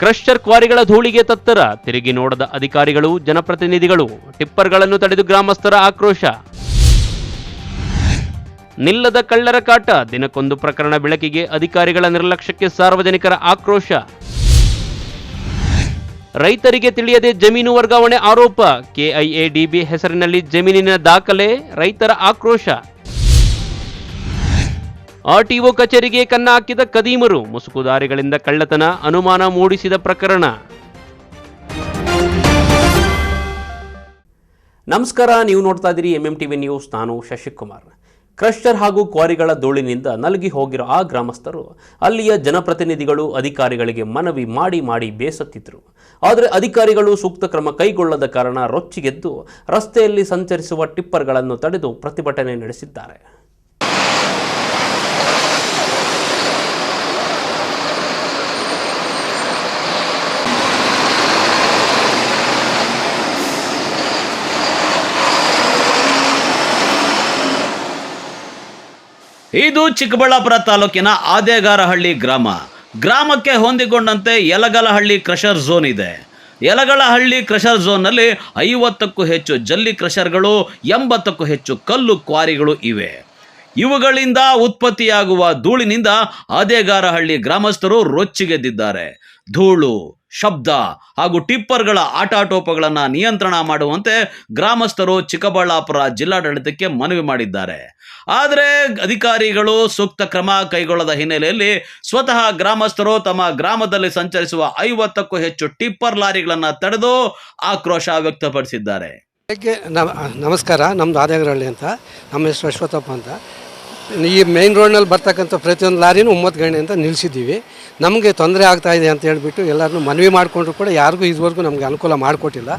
Crusher ಕ್ವಾರಿಗಳ ಧೂಳಿಗೆ ತತ್ತರ, ತಿರುಗಿ ನೋಡದ ಅಧಿಕಾರಿಗಳು ಜನಪ್ರತಿನಿಧಿಗಳು, ಟಿಪ್ಪರ್ಗಳನ್ನು ತಡೆದು ಗ್ರಾಮಸ್ಥರ ಆಕ್ರೋಶ. ನಿಲ್ಲದ ಕಳ್ಳರ ಕಾಟ, ದಿನಕ್ಕೊಂದು ಪ್ರಕರಣ ಬೆಳಕಿಗೆ, ಅಧಿಕಾರಿಗಳ ನಿರ್ಲಕ್ಷ್ಯಕ್ಕೆ ಸಾರ್ವಜನಿಕರ ಆಕ್ರೋಶ. ರೈತರಿಗೆ ತಿಳಿಯದೆ ಜಮೀನು ವರ್ಗಾವಣೆ ಆರೋಪ, ಕೆಐಎಡಿಬಿ ಹೆಸರಿನಲ್ಲಿ ಜಮೀನಿನ ದಾಖಲೆ, ರೈತರ ಆಕ್ರೋಶ. ಆರ್ಟಿಒ ಕಚೇರಿಗೆ ಕನ್ನ ಹಾಕಿದ ಕದೀಮರು, ಮುಸುಕುದಾರಿಗಳಿಂದ ಕಳ್ಳತನ, ಅನುಮಾನ ಮೂಡಿಸಿದ ಪ್ರಕರಣ. ನಮಸ್ಕಾರ, ನೀವು ನೋಡ್ತಾ ಇದ್ದೀರಿ MMTV ನ್ಯೂಸ್. ನಾನು ಶಶಿಕುಮಾರ್. ಕ್ರಷರ್ ಹಾಗೂ ಕ್ವಾರಿಗಳ ಧೂಳಿನಿಂದ ನಲುಗಿ ಹೋಗಿರೋ ಆ ಗ್ರಾಮಸ್ಥರು ಅಲ್ಲಿಯ ಜನಪ್ರತಿನಿಧಿಗಳು ಅಧಿಕಾರಿಗಳಿಗೆ ಮನವಿ ಮಾಡಿ ಬೇಸತ್ತಿದ್ರು. ಆದರೆ ಅಧಿಕಾರಿಗಳು ಸೂಕ್ತ ಕ್ರಮ ಕೈಗೊಳ್ಳದ ಕಾರಣ ರೊಚ್ಚಿಗೆದ್ದು ರಸ್ತೆಯಲ್ಲಿ ಸಂಚರಿಸುವ ಟಿಪ್ಪರ್ಗಳನ್ನು ತಡೆದು ಪ್ರತಿಭಟನೆ ನಡೆಸಿದ್ದಾರೆ. ಇದು ಚಿಕ್ಕಬಳ್ಳಾಪುರ ತಾಲೂಕಿನ ಆದೇಗಾರಹಳ್ಳಿ ಗ್ರಾಮಕ್ಕೆ ಹೊಂದಿಕೊಂಡಂತೆ ಯಲಗಲಹಳ್ಳಿ ಕ್ರಷರ್ ಝೋನ್ ಇದೆ. ಯಲಗಲಹಳ್ಳಿ ಕ್ರಷರ್ ಝೋನ್ನಲ್ಲಿ 50ಕ್ಕೂ ಹೆಚ್ಚು ಜಲ್ಲಿ ಕ್ರಷರ್ಗಳು, 80ಕ್ಕೂ ಹೆಚ್ಚು ಕಲ್ಲು ಕ್ವಾರಿಗಳು ಇವೆ. ಇವುಗಳಿಂದ ಉತ್ಪತ್ತಿಯಾಗುವ ಧೂಳಿನಿಂದ ಆದೇಗಾರಹಳ್ಳಿ ಗ್ರಾಮಸ್ಥರು ರೊಚ್ಚಿಗೆದ್ದಿದ್ದಾರೆ. ಧೂಳು, ಶಬ್ದ ಹಾಗೂ ಟಿಪ್ಪರ್ಗಳ ಆಟಾಟೋಪಗಳನ್ನು ನಿಯಂತ್ರಣ ಮಾಡುವಂತೆ ಗ್ರಾಮಸ್ಥರು ಚಿಕ್ಕಬಳ್ಳಾಪುರ ಜಿಲ್ಲಾಡಳಿತಕ್ಕೆ ಮನವಿ ಮಾಡಿದ್ದಾರೆ. ಆದರೆ ಅಧಿಕಾರಿಗಳು ಸೂಕ್ತ ಕ್ರಮ ಕೈಗೊಳ್ಳದ ಹಿನ್ನೆಲೆಯಲ್ಲಿ ಸ್ವತಃ ಗ್ರಾಮಸ್ಥರು ತಮ್ಮ ಗ್ರಾಮದಲ್ಲಿ ಸಂಚರಿಸುವ 50ಕ್ಕೂ ಹೆಚ್ಚು ಟಿಪ್ಪರ್ ಲಾರಿಗಳನ್ನು ತಡೆದು ಆಕ್ರೋಶ ವ್ಯಕ್ತಪಡಿಸಿದ್ದಾರೆ. ನಮಸ್ಕಾರ, ನಮ್ಮದು ಆದೇಗಾರಹಳ್ಳಿ ಅಂತ. ನಮ್ಮ ಹೆಸರು ಅಶ್ವಥಪ್ಪ ಅಂತ. ಈ ಮೇನ್ ರೋಡ್ನಲ್ಲಿ ಬರ್ತಕ್ಕಂಥ ಪ್ರತಿಯೊಂದು ಲಾರಿನೂ 9 ಗಂಟೆಯಿಂದ ನಿಲ್ಲಿಸಿದ್ದೀವಿ. ನಮಗೆ ತೊಂದರೆ ಆಗ್ತಾಯಿದೆ ಅಂತ ಹೇಳ್ಬಿಟ್ಟು ಎಲ್ಲರೂ ಮನವಿ ಮಾಡಿಕೊಂಡ್ರು ಕೂಡ ಯಾರಿಗೂ ಇದುವರೆಗೂ ನಮಗೆ ಅನುಕೂಲ ಮಾಡಿಕೊಟ್ಟಿಲ್ಲ.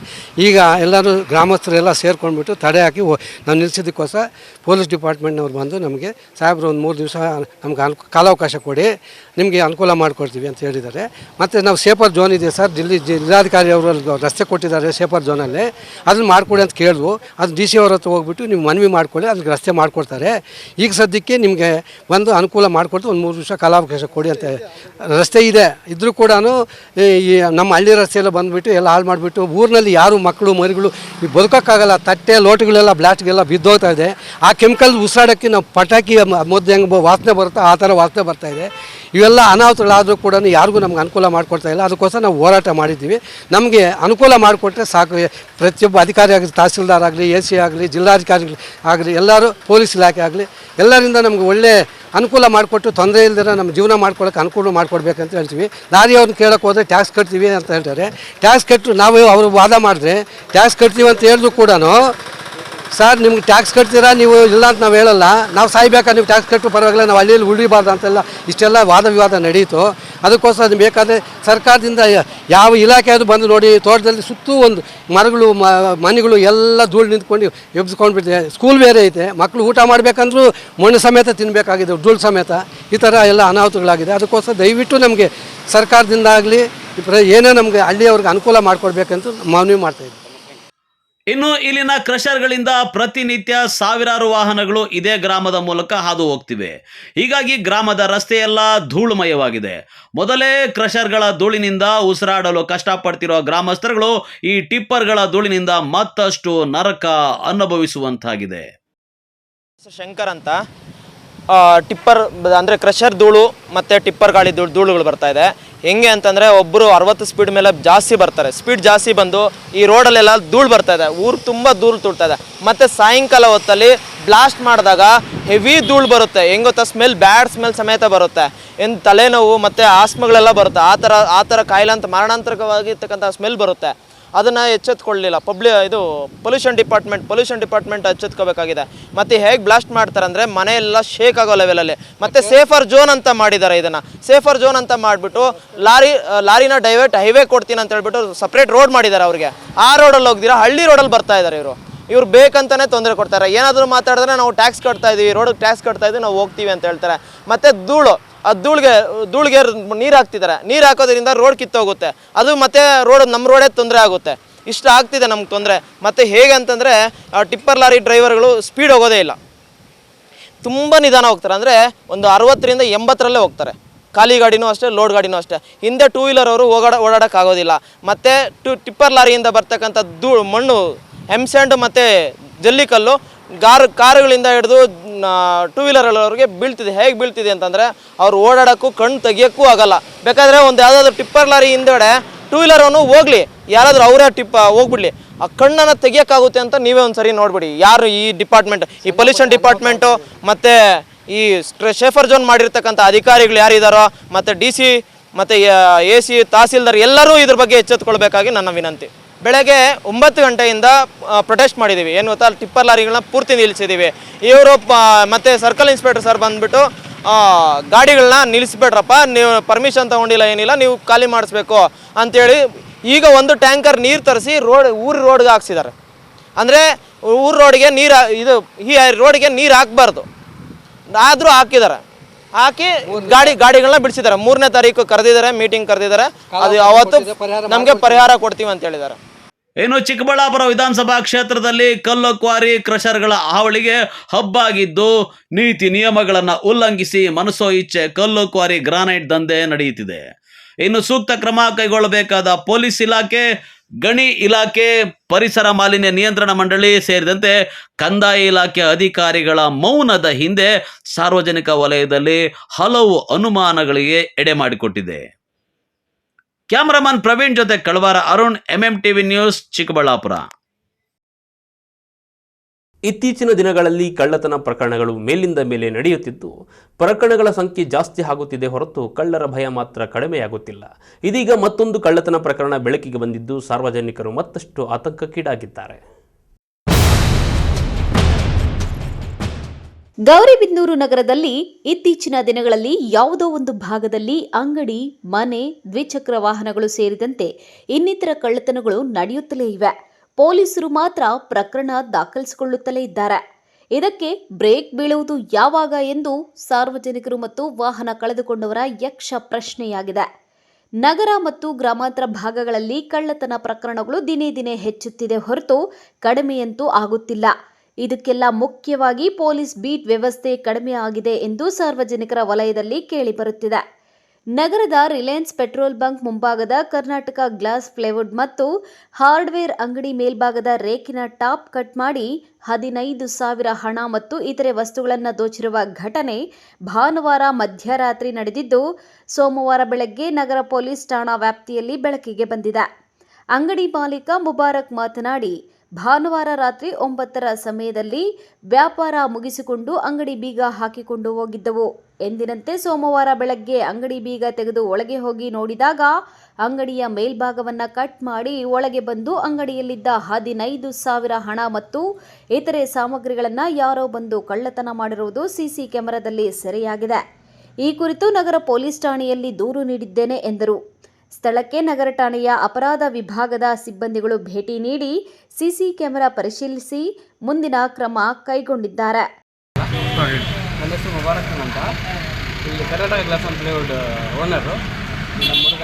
ಈಗ ಎಲ್ಲರೂ ಗ್ರಾಮಸ್ಥರೆಲ್ಲ ಸೇರ್ಕೊಂಡ್ಬಿಟ್ಟು ತಡೆ ಹಾಕಿ ನಾವು ನಿಲ್ಲಿಸಿದ್ದಕ್ಕೋಸ್ಕರ ಪೊಲೀಸ್ ಡಿಪಾರ್ಟ್ಮೆಂಟ್ನವ್ರು ಬಂದು ನಮಗೆ ಸಾಹೇಬ್ರು ಒಂದು 3 ದಿವಸ ನಮ್ಗೆ ಕಾಲಾವಕಾಶ ಕೊಡಿ, ನಿಮಗೆ ಅನುಕೂಲ ಮಾಡಿಕೊಡ್ತೀವಿ ಅಂತ ಹೇಳಿದ್ದಾರೆ. ಮತ್ತು ನಾವು ಸೇಫರ್ ಝೋನ್ ಇದೆ ಸರ್, ಜಿಲ್ಲಾಧಿಕಾರಿ ಅವರು ರಸ್ತೆ ಕೊಟ್ಟಿದ್ದಾರೆ ಸೇಫರ್ ಝೋನಲ್ಲಿ, ಅದನ್ನು ಮಾಡಿಕೊಡಿ ಅಂತ ಕೇಳಿದ್ವು. ಅದು DC ಅವ್ರ ಹತ್ರ ಹೋಗ್ಬಿಟ್ಟು ನೀವು ಮನವಿ ಮಾಡಿಕೊಳ್ಳಿ, ಅದಕ್ಕೆ ರಸ್ತೆ ಮಾಡಿಕೊಡ್ತಾರೆ. ಈಗ ಸದ್ಯಕ್ಕೆ ನಿಮಗೆ ಬಂದು ಅನುಕೂಲ ಮಾಡಿಕೊಡ್ತು, ಒಂದು 3 ದಿವಸ ಕಾಲಾವಕಾಶ ಕೊಡಿ ಅಂತ. ರಸ್ತೆ ಇದೆ ಇದ್ರೂ ಕೂಡ ಈ ನಮ್ಮ ಹಳ್ಳಿ ರಸ್ತೆಯೆಲ್ಲ ಬಂದುಬಿಟ್ಟು ಎಲ್ಲ ಹಾಳು ಮಾಡಿಬಿಟ್ಟು ಊರಿನಲ್ಲಿ ಯಾರು ಮಕ್ಕಳು ಮರಿಗಳು ಬದುಕೋಕ್ಕಾಗಲ್ಲ. ತಟ್ಟೆ ಲೋಟಗಳೆಲ್ಲ ಬ್ಲಾಸ್ಟ್ಗೆಲ್ಲ ಬಿದ್ದೋಗ್ತಾ ಇದೆ. ಆ ಕೆಮಿಕಲ್ ಉಸಿರಾಡೋಕ್ಕೆ ನಾವು ಪಟಾಕಿ ಮೊದಲು ಹೆಂಗೆ ವಾಸನೆ ಬರುತ್ತೋ ಆ ಥರ ವಾಸನೆ ಬರ್ತಾಯಿದೆ. ಇವೆಲ್ಲ ಅನಾಹುತಗಳಾದರೂ ಕೂಡ ಯಾರಿಗೂ ನಮ್ಗೆ ಅನುಕೂಲ ಮಾಡಿಕೊಡ್ತಾ ಇಲ್ಲ. ಅದಕ್ಕೋಸ್ಕರ ನಾವು ಹೋರಾಟ ಮಾಡಿದ್ದೀವಿ. ನಮಗೆ ಅನುಕೂಲ ಮಾಡಿಕೊಟ್ರೆ ಸಾಕು. ಪ್ರತಿಯೊಬ್ಬ ಅಧಿಕಾರಿ ಆಗಲಿ, ತಹಸೀಲ್ದಾರ್ ಆಗಲಿ, AC ಆಗಲಿ, ಜಿಲ್ಲಾಧಿಕಾರಿ ಆಗಲಿ, ಎಲ್ಲರೂ ಪೊಲೀಸ್ ಇಲಾಖೆ ಆಗಲಿ, ಎಲ್ಲರಿಂದ ನಮಗೆ ಒಳ್ಳೆ ಅನುಕೂಲ ಮಾಡಿಕೊಟ್ಟು ತೊಂದರೆ ಇಲ್ದಿರ ನಮ್ಮ ಜೀವನ ಮಾಡ್ಕೊಳ್ಳೋಕೆ ಅನುಕೂಲ ಮಾಡಿಕೊಡ್ಬೇಕಂತ ಹೇಳ್ತೀವಿ. ಲಾರಿಯವ್ರನ್ನ ಕೇಳೋಕೆ ಹೋದರೆ ಟ್ಯಾಕ್ಸ್ ಕಟ್ತೀವಿ ಅಂತ ಹೇಳ್ತಾರೆ. ಟ್ಯಾಕ್ಸ್ ಕಟ್ಟು ನಾವು ಅವರು ವಾದ ಮಾಡಿದ್ರೆ ಟ್ಯಾಕ್ಸ್ ಕಟ್ತೀವಿ ಅಂತ ಹೇಳಿದ್ರು ಕೂಡ ಸರ್ ನಿಮ್ಗೆ ಟ್ಯಾಕ್ಸ್ ಕಟ್ತೀರಾ ನೀವು ಇಲ್ಲ ಅಂತ ನಾವು ಹೇಳಲ್ಲ, ನಾವು ಸಾಯ್ಬೇಕಾ, ನೀವು ಟ್ಯಾಕ್ಸ್ ಕಟ್ಟು ಪರವಾಗಿಲ್ಲ, ನಾವು ಹಳ್ಳಿಯಲ್ಲಿ ಉಳಿಬಾರ್ದು ಅಂತೆಲ್ಲ ಇಷ್ಟೆಲ್ಲ ವಾದ ವಿವಾದ ನಡೀತು. ಅದಕ್ಕೋಸ್ಕರ ಅದು ಬೇಕಾದರೆ ಸರ್ಕಾರದಿಂದ ಯಾವ ಇಲಾಖೆ ಅದು ಬಂದು ನೋಡಿ, ತೋಟದಲ್ಲಿ ಸುತ್ತೂ ಒಂದು ಮರಗಳು ಮನೆಗಳು ಎಲ್ಲ ಧೂಳು ನಿಂತ್ಕೊಂಡು ಎಬ್ಸ್ಕೊಂಡು ಬಿಟ್ಟಿದೆ. ಸ್ಕೂಲ್ ಬೇರೆ ಐತೆ, ಮಕ್ಕಳು ಊಟ ಮಾಡಬೇಕಂದ್ರೂ ಮಣ್ಣು ಸಮೇತ ತಿನ್ನಬೇಕಾಗಿದೆ, ಧೂಳು ಸಮೇತ. ಈ ಥರ ಎಲ್ಲ ಅನಾಹುತಗಳಾಗಿದೆ. ಅದಕ್ಕೋಸ್ಕರ ದಯವಿಟ್ಟು ನಮಗೆ ಸರ್ಕಾರದಿಂದ ಆಗಲಿ ಏನೇ ನಮಗೆ ಹಳ್ಳಿಯವ್ರಿಗೆ ಅನುಕೂಲ ಮಾಡಿಕೊಡ್ಬೇಕಂತ ಮನವಿ ಮಾಡ್ತಾಯಿದ್ವಿ. ಇನ್ನು ಇಲ್ಲಿನ ಕ್ರಷರ್ಗಳಿಂದ ಪ್ರತಿನಿತ್ಯ ಸಾವಿರಾರು ವಾಹನಗಳು ಇದೇ ಗ್ರಾಮದ ಮೂಲಕ ಹಾದು ಹೋಗ್ತಿವೆ. ಹೀಗಾಗಿ ಗ್ರಾಮದ ರಸ್ತೆಯೆಲ್ಲ ಧೂಳುಮಯವಾಗಿದೆ. ಮೊದಲೇ ಕ್ರಷರ್ಗಳ ಧೂಳಿನಿಂದ ಉಸಿರಾಡಲು ಕಷ್ಟಪಡ್ತಿರೋ ಗ್ರಾಮಸ್ಥರುಗಳು ಈ ಟಿಪ್ಪರ್ಗಳ ಧೂಳಿನಿಂದ ಮತ್ತಷ್ಟು ನರಕ ಅನುಭವಿಸುವಂತಾಗಿದೆ. ಶಂಕರ್ ಅಂತ ಟಿಪ್ಪರ್ ಅಂದರೆ ಕ್ರಷರ್ ಧೂಳು ಮತ್ತು ಟಿಪ್ಪರ್ ಗಾಡಿ ಧೂಳುಗಳು ಬರ್ತಾ ಇದೆ. ಹೆಂಗೆ ಅಂತಂದರೆ ಒಬ್ಬರು 60 ಸ್ಪೀಡ್ ಮೇಲೆ ಜಾಸ್ತಿ ಬರ್ತಾರೆ. ಸ್ಪೀಡ್ ಜಾಸ್ತಿ ಬಂದು ಈ ರೋಡಲ್ಲೆಲ್ಲ ಧೂಳು ಬರ್ತಾ ಇದೆ, ಊರು ತುಂಬ ಧೂಳು ತುಳ್ತಾ ಇದೆ. ಮತ್ತು ಸಾಯಂಕಾಲ ಹೊತ್ತಲ್ಲಿ ಬ್ಲಾಸ್ಟ್ ಮಾಡಿದಾಗ ಹೆವಿ ಧೂಳು ಬರುತ್ತೆ. ಹೆಂಗೆ ಗೊತ್ತಾ, ಬ್ಯಾಡ್ ಸ್ಮೆಲ್ ಸಮೇತ ಬರುತ್ತೆ. ಏನು ತಲೆನೋವು ಮತ್ತು ಆಸ್ಮಗಳೆಲ್ಲ ಬರುತ್ತೆ. ಆ ಥರ ಕಾಯಿಲೆ ಅಂತ ಮರಣಾಂತರವಾಗಿರ್ತಕ್ಕಂಥ ಸ್ಮೆಲ್ ಬರುತ್ತೆ. ಅದನ್ನು ಎಚ್ಚೆತ್ಕೊಳ್ಳಲಿಲ್ಲ ಪೊಲ್ಯೂಷನ್ ಡಿಪಾರ್ಟ್ಮೆಂಟ್ ಎಚ್ಚೆತ್ಕೋಬೇಕಾಗಿದೆ. ಮತ್ತು ಹೇಗೆ ಬ್ಲಾಸ್ಟ್ ಮಾಡ್ತಾರೆ ಅಂದರೆ ಮನೆಯೆಲ್ಲ ಶೇಕ್ ಆಗೋ ಲೆವೆಲಲ್ಲಿ. ಮತ್ತು ಸೇಫರ್ ಝೋನ್ ಅಂತ ಮಾಡಿದ್ದಾರೆ. ಇದನ್ನು ಸೇಫರ್ ಝೋನ್ ಅಂತ ಮಾಡಿಬಿಟ್ಟು ಲಾರಿನ ಡೈವರ್ಟ್ ಹೈವೇ ಕೊಡ್ತೀನಿ ಅಂತ ಹೇಳ್ಬಿಟ್ಟು ಸಪ್ರೇಟ್ ರೋಡ್ ಮಾಡಿದ್ದಾರೆ ಅವ್ರಿಗೆ. ಆ ರೋಡಲ್ಲಿ ಹೋಗ್ದಿರಾ ಹಳ್ಳಿ ರೋಡಲ್ಲಿ ಬರ್ತಾ ಇದ್ದಾರೆ ಇವರು ಬೇಕಂತಲೇ ತೊಂದರೆ ಕೊಡ್ತಾರೆ. ಏನಾದರೂ ಮಾತಾಡಿದ್ರೆ ನಾವು ಟ್ಯಾಕ್ಸ್ ಕಟ್ತಾ ಇದ್ದೀವಿ, ರೋಡಿಗೆ ಟ್ಯಾಕ್ಸ್ ಕಟ್ತಾ ಇದ್ದೀವಿ, ನಾವು ಹೋಗ್ತೀವಿ ಅಂತ ಹೇಳ್ತಾರೆ. ಮತ್ತು ಧೂಳು ಧೂಳಿಗೆ ನೀರು ಹಾಕ್ತಿದ್ದಾರೆ. ನೀರು ಹಾಕೋದ್ರಿಂದ ರೋಡ್ ಕಿತ್ತೋಗುತ್ತೆ. ಅದು ಮತ್ತೆ ನಮ್ಮ ರೋಡೇ ತೊಂದರೆ ಆಗುತ್ತೆ. ಇಷ್ಟ ಆಗ್ತಿದೆ ನಮ್ಗೆ ತೊಂದರೆ. ಮತ್ತು ಹೇಗೆ ಅಂತಂದರೆ ಟಿಪ್ಪರ್ ಲಾರಿ ಡ್ರೈವರ್ಗಳು ಸ್ಪೀಡ್ ಹೋಗೋದೇ ಇಲ್ಲ, ತುಂಬ ನಿಧಾನ ಹೋಗ್ತಾರೆ. ಅಂದರೆ ಒಂದು 60ರಿಂದ 80ರಲ್ಲೇ ಹೋಗ್ತಾರೆ. ಖಾಲಿ ಗಾಡಿನೂ ಅಷ್ಟೇ, ಲೋಡ್ ಗಾಡಿನೂ ಅಷ್ಟೇ. ಹಿಂದೆ 2 ವೀಲರ್ ಅವರು ಓಡಾಡೋಕ್ಕಾಗೋದಿಲ್ಲ. ಮತ್ತು ಟಿಪ್ಪರ್ ಲಾರಿಯಿಂದ ಬರ್ತಕ್ಕಂಥ ಮಣ್ಣು, ಹೆಮ್ಸ್ಯಾಂಡ್ ಮತ್ತು ಜಲ್ಲಿಕಲ್ಲು ಕಾರುಗಳಿಂದ ಹಿಡಿದು 2 ವೀಲರ್ಗಳವರೆಗೆ ಬೀಳ್ತಿದೆ. ಹೇಗೆ ಬೀಳ್ತಿದೆ ಅಂತಂದರೆ ಅವ್ರು ಓಡಾಡೋಕ್ಕೂ ಕಣ್ಣು ತೆಗಿಯೋಕ್ಕೂ ಆಗಲ್ಲ. ಬೇಕಾದರೆ ಒಂದು ಯಾವುದಾದ್ರೂ ಟಿಪ್ಪರ್ ಲಾರಿ ಹಿಂದೆಡೆ 2 ವೀಲರ್ ಅವನು ಹೋಗಲಿ, ಯಾರಾದರೂ ಅವರೇ ಹೋಗ್ಬಿಡ್ಲಿ, ಆ ಕಣ್ಣನ್ನು ತೆಗಿಯೋಕ್ಕಾಗುತ್ತೆ ಅಂತ ನೀವೇ ಒಂದು ಸರಿ ನೋಡ್ಬಿಡಿ. ಯಾರು ಈ ಡಿಪಾರ್ಟ್ಮೆಂಟ್, ಈ ಪೊಲ್ಯೂಷನ್ ಡಿಪಾರ್ಟ್ಮೆಂಟು ಮತ್ತು ಈ ಸೇಫರ್ ಝೋನ್ ಮಾಡಿರ್ತಕ್ಕಂಥ ಅಧಿಕಾರಿಗಳು ಯಾರಿದ್ದಾರೋ, ಮತ್ತು DC ಮತ್ತು AC ತಹಸೀಲ್ದಾರ್ ಎಲ್ಲರೂ ಇದ್ರ ಬಗ್ಗೆ ಎಚ್ಚೆತ್ತುಕೊಳ್ಬೇಕಾಗಿ ನನ್ನ ವಿನಂತಿ. ಬೆಳಗ್ಗೆ 9 ಗಂಟೆಯಿಂದ ಪ್ರೊಟೆಸ್ಟ್ ಮಾಡಿದ್ದೀವಿ. ಏನು ಗೊತ್ತಾ, ಟಿಪ್ಪರ್ ಲಾರಿಗಳನ್ನ ಪೂರ್ತಿ ನಿಲ್ಲಿಸಿದ್ದೀವಿ. ಇವರು ಮತ್ತು ಸರ್ಕಲ್ ಇನ್ಸ್ಪೆಕ್ಟರ್ ಸರ್ ಬಂದುಬಿಟ್ಟು ಗಾಡಿಗಳನ್ನ ನಿಲ್ಲಿಸ್ಬೇಡ್ರಪ್ಪ, ನೀವು ಪರ್ಮಿಷನ್ ತೊಗೊಂಡಿಲ್ಲ, ಏನಿಲ್ಲ, ನೀವು ಖಾಲಿ ಮಾಡಿಸ್ಬೇಕು ಅಂಥೇಳಿ ಈಗ ಒಂದು ಟ್ಯಾಂಕರ್ ನೀರು ತರಿಸಿ ರೋಡ್ಗೆ ಹಾಕ್ಸಿದ್ದಾರೆ. ಅಂದರೆ ರೋಡ್ಗೆ ನೀರು, ಇದು ಈ ರೋಡ್ಗೆ ನೀರು ಹಾಕಬಾರ್ದು, ಆದರೂ ಹಾಕಿದ್ದಾರೆ. ಹಾಕಿ ಗಾಡಿಗಳನ್ನ ಬಿಡಿಸಿದ್ದಾರೆ. 3ನೇ ತಾರೀಕು ಕರೆದಿದ್ದಾರೆ, ಮೀಟಿಂಗ್ ಕರೆದಿದ್ದಾರೆ. ಅದು ಅವತ್ತು ನಮಗೆ ಪರಿಹಾರ ಕೊಡ್ತೀವಿ ಅಂತ ಹೇಳಿದ್ದಾರೆ. ಇನ್ನು ಚಿಕ್ಕಬಳ್ಳಾಪುರ ವಿಧಾನಸಭಾ ಕ್ಷೇತ್ರದಲ್ಲಿ ಕಲ್ಲು ಕ್ವಾರಿ ಕ್ರಷರ್ಗಳ ಹಾವಳಿಗೆ ಹಬ್ಬಾಗಿದ್ದು, ನೀತಿ ನಿಯಮಗಳನ್ನು ಉಲ್ಲಂಘಿಸಿ ಮನಸೋ ಇಚ್ಛೆ ಕಲ್ಲು ಕ್ವಾರಿ ಗ್ರಾನೈಟ್ ದಂಧೆ ನಡೆಯುತ್ತಿದೆ. ಇನ್ನು ಸೂಕ್ತ ಕ್ರಮ ಕೈಗೊಳ್ಳಬೇಕಾದ ಪೊಲೀಸ್ ಇಲಾಖೆ, ಗಣಿ ಇಲಾಖೆ, ಪರಿಸರ ಮಾಲಿನ್ಯ ನಿಯಂತ್ರಣ ಮಂಡಳಿ ಸೇರಿದಂತೆ ಕಂದಾಯ ಇಲಾಖೆ ಅಧಿಕಾರಿಗಳ ಮೌನದ ಹಿಂದೆ ಸಾರ್ವಜನಿಕ ವಲಯದಲ್ಲಿ ಹಲವು ಅನುಮಾನಗಳಿಗೆ ಎಡೆ ಮಾಡಿಕೊಟ್ಟಿದೆ. ಕ್ಯಾಮರಾಮನ್ ಪ್ರವೀಣ್ ಜೊತೆ ಕಳವಾರ ಅರುಣ್, MMTV ನ್ಯೂಸ್, ಚಿಕ್ಕಬಳ್ಳಾಪುರ. ಇತ್ತೀಚಿನ ದಿನಗಳಲ್ಲಿ ಕಳ್ಳತನ ಪ್ರಕರಣಗಳು ಮೇಲಿಂದ ಮೇಲೆ ನಡೆಯುತ್ತಿದ್ದು, ಪ್ರಕರಣಗಳ ಸಂಖ್ಯೆ ಜಾಸ್ತಿ ಆಗುತ್ತಿದೆ ಹೊರತು ಕಳ್ಳರ ಭಯ ಮಾತ್ರ ಕಡಿಮೆಯಾಗುತ್ತಿಲ್ಲ. ಇದೀಗ ಮತ್ತೊಂದು ಕಳ್ಳತನ ಪ್ರಕರಣ ಬೆಳಕಿಗೆ ಬಂದಿದ್ದು, ಸಾರ್ವಜನಿಕರು ಮತ್ತಷ್ಟು ಆತಂಕಕ್ಕೀಡಾಗಿದ್ದಾರೆ. ಗೌರಿಬಿದನೂರು ನಗರದಲ್ಲಿ ಇತ್ತೀಚಿನ ದಿನಗಳಲ್ಲಿ ಯಾವುದೋ ಒಂದು ಭಾಗದಲ್ಲಿ ಅಂಗಡಿ, ಮನೆ, ದ್ವಿಚಕ್ರ ವಾಹನಗಳು ಸೇರಿದಂತೆ ಇನ್ನಿತರ ಕಳ್ಳತನಗಳು ನಡೆಯುತ್ತಲೇ ಇವೆ. ಪೊಲೀಸರು ಮಾತ್ರ ಪ್ರಕರಣ ದಾಖಲಿಸಿಕೊಳ್ಳುತ್ತಲೇ ಇದ್ದಾರೆ. ಇದಕ್ಕೆ ಬ್ರೇಕ್ ಬೀಳುವುದು ಯಾವಾಗ ಎಂದು ಸಾರ್ವಜನಿಕರು ಮತ್ತು ವಾಹನ ಕಳೆದುಕೊಂಡವರ ಯಕ್ಷ ಪ್ರಶ್ನೆಯಾಗಿದೆ. ನಗರ ಮತ್ತು ಗ್ರಾಮಾಂತರ ಭಾಗಗಳಲ್ಲಿ ಕಳ್ಳತನ ಪ್ರಕರಣಗಳು ದಿನೇ ದಿನೇ ಹೆಚ್ಚುತ್ತಿದೆ ಹೊರತು ಕಡಿಮೆಯಂತೂ ಆಗುತ್ತಿಲ್ಲ. ಇದಕ್ಕೆಲ್ಲ ಮುಖ್ಯವಾಗಿ ಪೊಲೀಸ್ ಬೀಟ್ ವ್ಯವಸ್ಥೆ ಕಡಿಮೆ ಆಗಿದೆ ಎಂದು ಸಾರ್ವಜನಿಕರ ವಲಯದಲ್ಲಿ ಕೇಳಿಬರುತ್ತಿದೆ. ನಗರದ ರಿಲಯನ್ಸ್ ಪೆಟ್ರೋಲ್ ಬಂಕ್ ಮುಂಭಾಗದ ಕರ್ನಾಟಕ ಗ್ಲಾಸ್ ಪ್ಲೈವುಡ್ ಮತ್ತು ಹಾರ್ಡ್ವೇರ್ ಅಂಗಡಿ ಮೇಲ್ಭಾಗದ ರೇಖಿನ ಟಾಪ್ ಕಟ್ ಮಾಡಿ 15,000 ಹಣ ಮತ್ತು ಇತರೆ ವಸ್ತುಗಳನ್ನು ದೋಚಿರುವ ಘಟನೆ ಭಾನುವಾರ ಮಧ್ಯರಾತ್ರಿ ನಡೆದಿದ್ದು, ಸೋಮವಾರ ಬೆಳಗ್ಗೆ ನಗರ ಪೊಲೀಸ್ ಠಾಣಾ ವ್ಯಾಪ್ತಿಯಲ್ಲಿ ಬೆಳಕಿಗೆ ಬಂದಿದೆ. ಅಂಗಡಿ ಮಾಲೀಕ ಮುಬಾರಕ್ ಮಾತನಾಡಿ, ಭಾನುವಾರ ರಾತ್ರಿ 9ರ ಸಮಯದಲ್ಲಿ ವ್ಯಾಪಾರ ಮುಗಿಸಿಕೊಂಡು ಅಂಗಡಿ ಬೀಗ ಹಾಕಿಕೊಂಡು ಹೋಗಿದ್ದವು. ಎಂದಿನಂತೆ ಸೋಮವಾರ ಬೆಳಗ್ಗೆ ಅಂಗಡಿ ಬೀಗ ತೆಗೆದು ಒಳಗೆ ಹೋಗಿ ನೋಡಿದಾಗ ಅಂಗಡಿಯ ಮೇಲ್ಭಾಗವನ್ನು ಕಟ್ ಮಾಡಿ ಒಳಗೆ ಬಂದು ಅಂಗಡಿಯಲ್ಲಿದ್ದ 15,000 ಹಣ ಮತ್ತು ಇತರೆ ಸಾಮಗ್ರಿಗಳನ್ನು ಯಾರೋ ಬಂದು ಕಳ್ಳತನ ಮಾಡಿರುವುದು ಸಿಸಿ ಕ್ಯಾಮೆರಾದಲ್ಲಿ ಸೆರೆಯಾಗಿದೆ. ಈ ಕುರಿತು ನಗರ ಪೊಲೀಸ್ ಠಾಣೆಯಲ್ಲಿ ದೂರು ನೀಡಿದ್ದೇನೆ ಎಂದರು. ಸ್ಥಳಕ್ಕೆ ನಗರ ಠಾಣೆಯ ಅಪರಾಧ ವಿಭಾಗದ ಸಿಬ್ಬಂದಿಗಳು ಭೇಟಿ ನೀಡಿ ಸಿಸಿ ಕ್ಯಾಮೆರಾ ಪರಿಶೀಲಿಸಿ ಮುಂದಿನ ಕ್ರಮ ಕೈಗೊಂಡಿದ್ದಾರೆ. ನನ್ನ ಹೆಸರು ಮುಬಾರಕ್ ಅಂತ, ಇಲ್ಲಿ Karnataka glass and plywood owner. ನಮ್ಮ ಹುಡುಗ